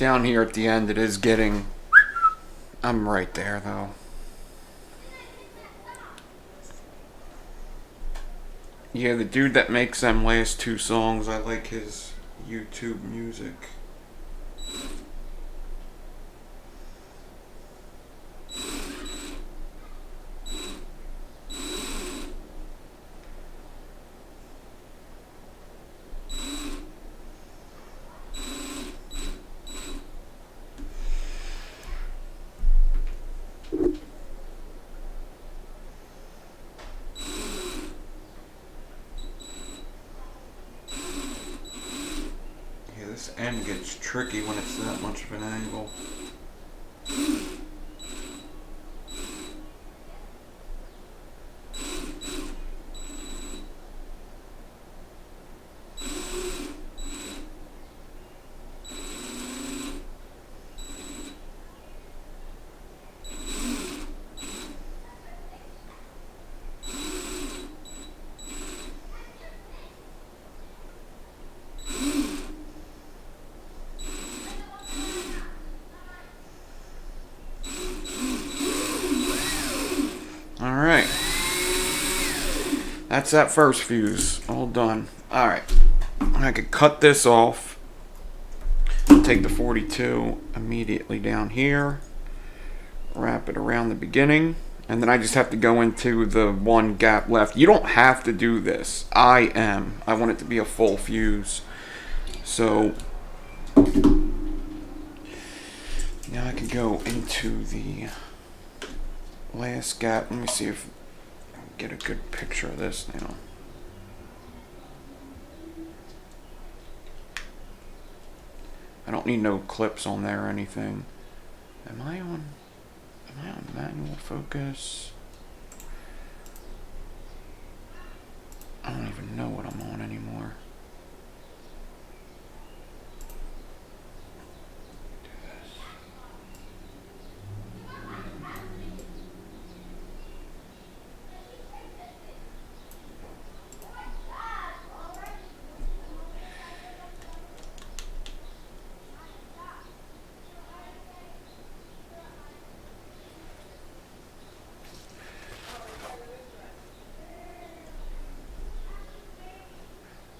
[SPEAKER 1] Down here at the end, it is getting... I'm right there, though. Yeah, the dude that makes them last two songs, I like his YouTube music. This end gets tricky when it's that much of an angle. Alright. That's that first fuse. All done. Alright. I could cut this off. Take the 42 immediately down here. Wrap it around the beginning. And then I just have to go into the one gap left. You don't have to do this. I want it to be a full fuse. So now I can go into the last gap. Let me see if I can get a good picture of this now. I don't need no clips on there or anything. Am I on manual focus? I don't even know what I'm on anymore.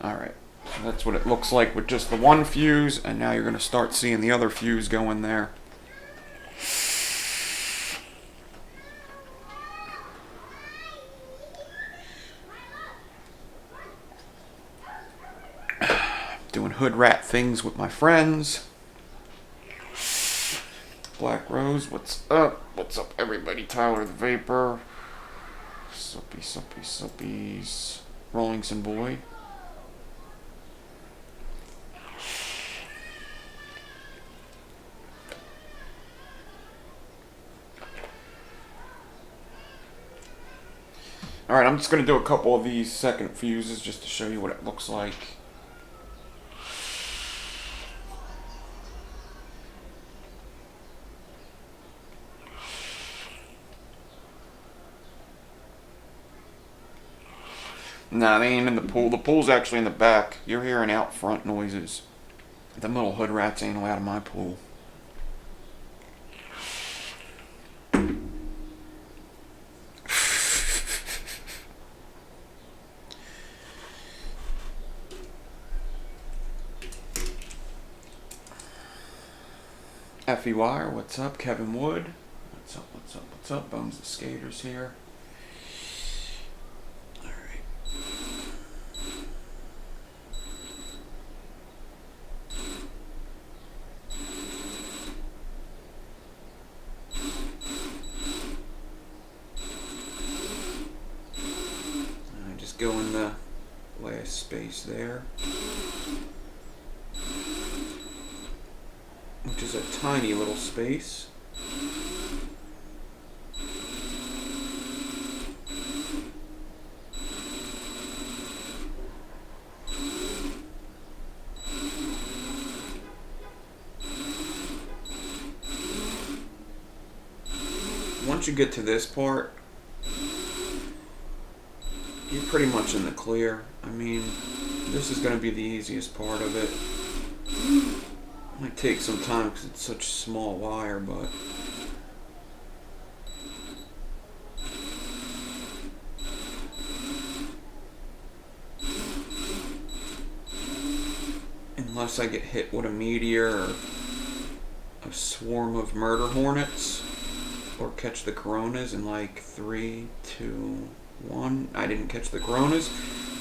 [SPEAKER 1] Alright, so that's what it looks like with just the one fuse, and now you're going to start seeing the other fuse go in there. Doing hood rat things with my friends. Black Rose, what's up? What's up, everybody? Tyler the Vapor. Suppies. Rollingson Boy. Alright, I'm just going to do a couple of these second fuses just to show you what it looks like. Nah, they ain't in the pool. The pool's actually in the back. You're hearing out front noises. Them little hood rats ain't allowed in my pool. Effie Wire, what's up? Kevin Wood, what's up? Bones the Skaters here. Alright. I just go in the last space there. Which is a tiny little space. Once you get to this part, you're pretty much in the clear. I mean, this is going to be the easiest part of it. Might take some time because it's such small wire, but unless I get hit with a meteor or a swarm of murder hornets or catch the coronas in like 3, 2, 1. I didn't catch the coronas.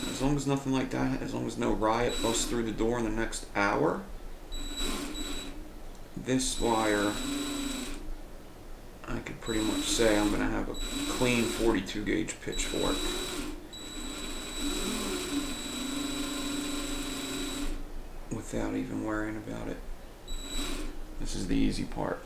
[SPEAKER 1] As long as nothing like that, as long as no riot busts through the door in the next hour, this wire, I could pretty much say I'm going to have a clean 42 gauge pitchfork. Without even worrying about it. This is the easy part.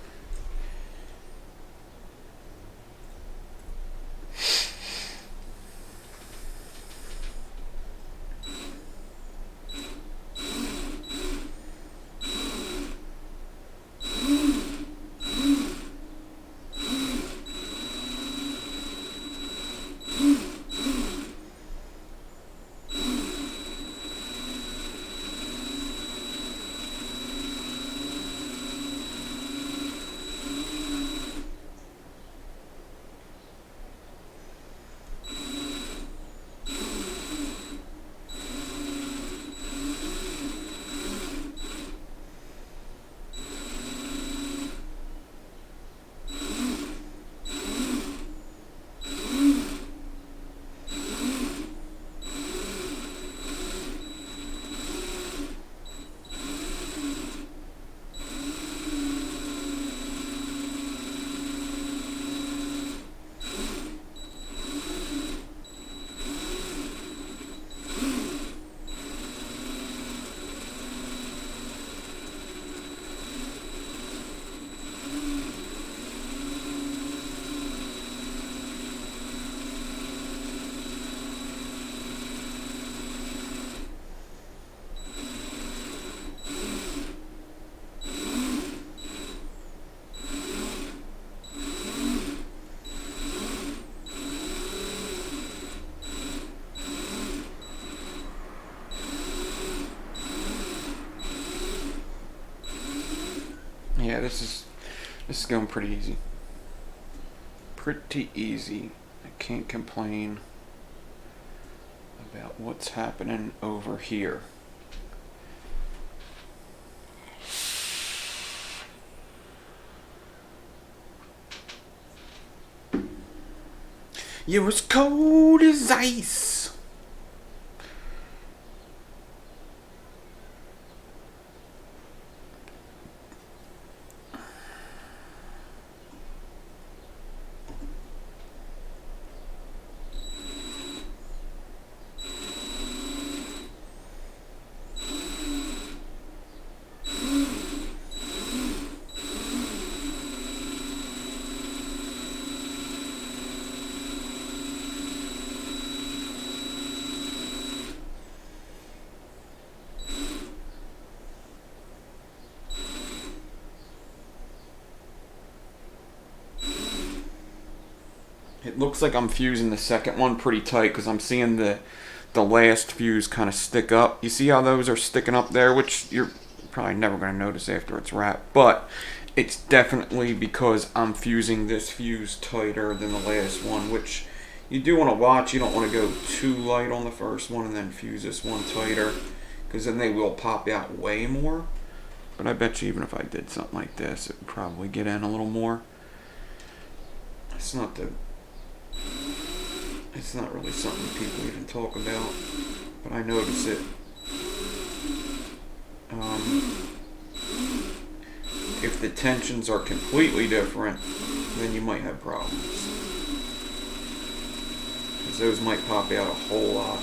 [SPEAKER 1] Yeah, this is going pretty easy. Pretty easy. I can't complain about what's happening over here. You're as cold as ice. It looks like I'm fusing the second one pretty tight because I'm seeing the last fuse kind of stick up. You see how those are sticking up there, which you're probably never going to notice after it's wrapped, but it's definitely because I'm fusing this fuse tighter than the last one, which you do want to watch. You don't want to go too light on the first one and then fuse this one tighter, because then they will pop out way more. But I bet you even if I did something like this, it would probably get in a little more. It's not really something people even talk about, but I notice it. If the tensions are completely different, then you might have problems, because those might pop out a whole lot.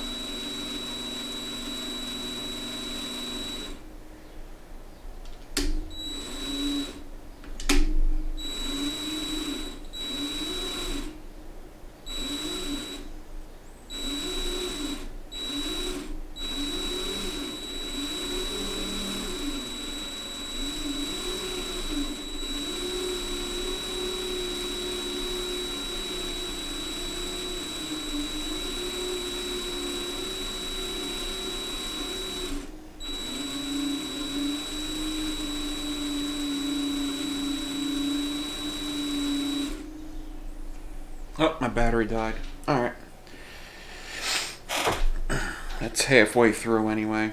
[SPEAKER 1] Oh, my battery died. Alright. That's halfway through anyway.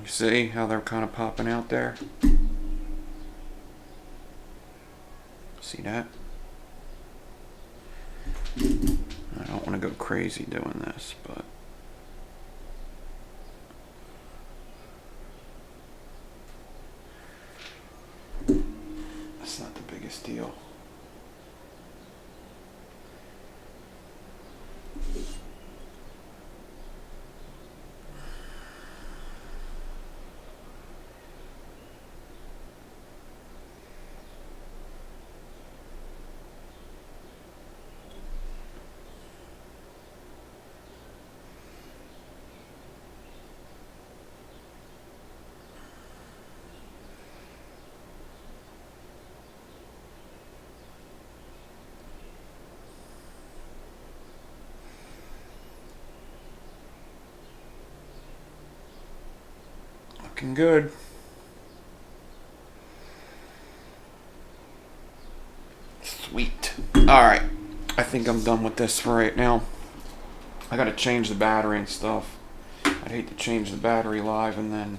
[SPEAKER 1] You see how they're kind of popping out there? See that? I don't want to go crazy doing this, but that's not the biggest deal. Looking good. Sweet. Alright. I think I'm done with this for right now. I gotta change the battery and stuff. I'd hate to change the battery live and then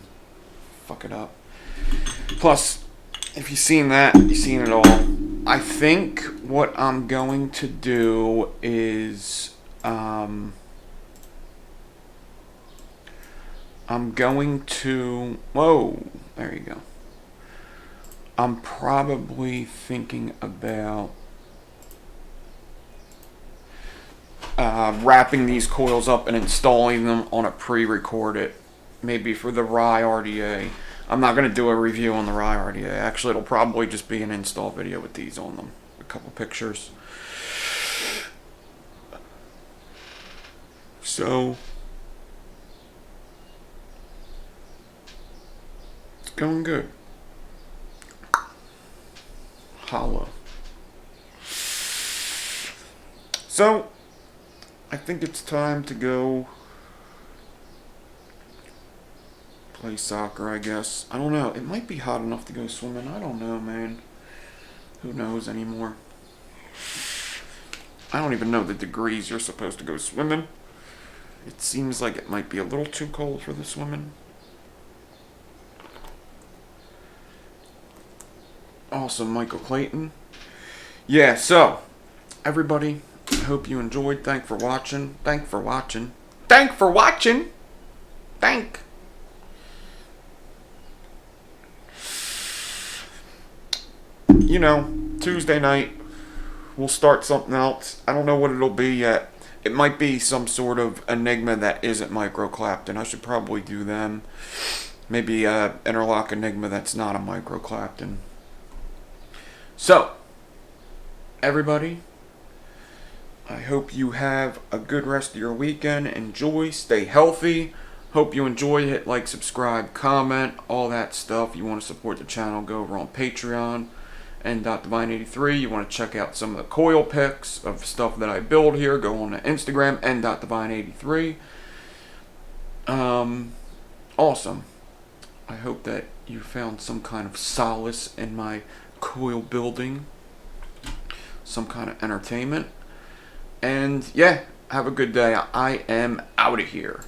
[SPEAKER 1] fuck it up. Plus, if you've seen that, you've seen it all. I think what I'm going to do is I'm going to, whoa, there you go. I'm probably thinking about wrapping these coils up and installing them on a pre-recorded, maybe for the Rye RDA. I'm not going to do a review on the Rye RDA. Actually, it'll probably just be an install video with these on them. A couple pictures. So it's going good. Holla. So I think it's time to go play soccer, I guess. I don't know. It might be hot enough to go swimming. I don't know, man. Who knows anymore? I don't even know the degrees you're supposed to go swimming. It seems like it might be a little too cold for the swimming. Awesome, Michael Clayton. Yeah, so, everybody, I hope you enjoyed. Thank for watching. You know, Tuesday night, we'll start something else. I don't know what it'll be yet. It might be some sort of enigma that isn't Micro Clapton. I should probably do them. Maybe interlock enigma that's not a Micro Clapton. So, everybody, I hope you have a good rest of your weekend. Enjoy, stay healthy. Hope you enjoy. Hit like, subscribe, comment, all that stuff. You want to support the channel, go over on Patreon and .divine83. You want to check out some of the coil pics of stuff that I build here, go on to Instagram and .divine83. Awesome. I hope that you found some kind of solace in my coil building, some kind of entertainment, and yeah, have a good day. I am out of here.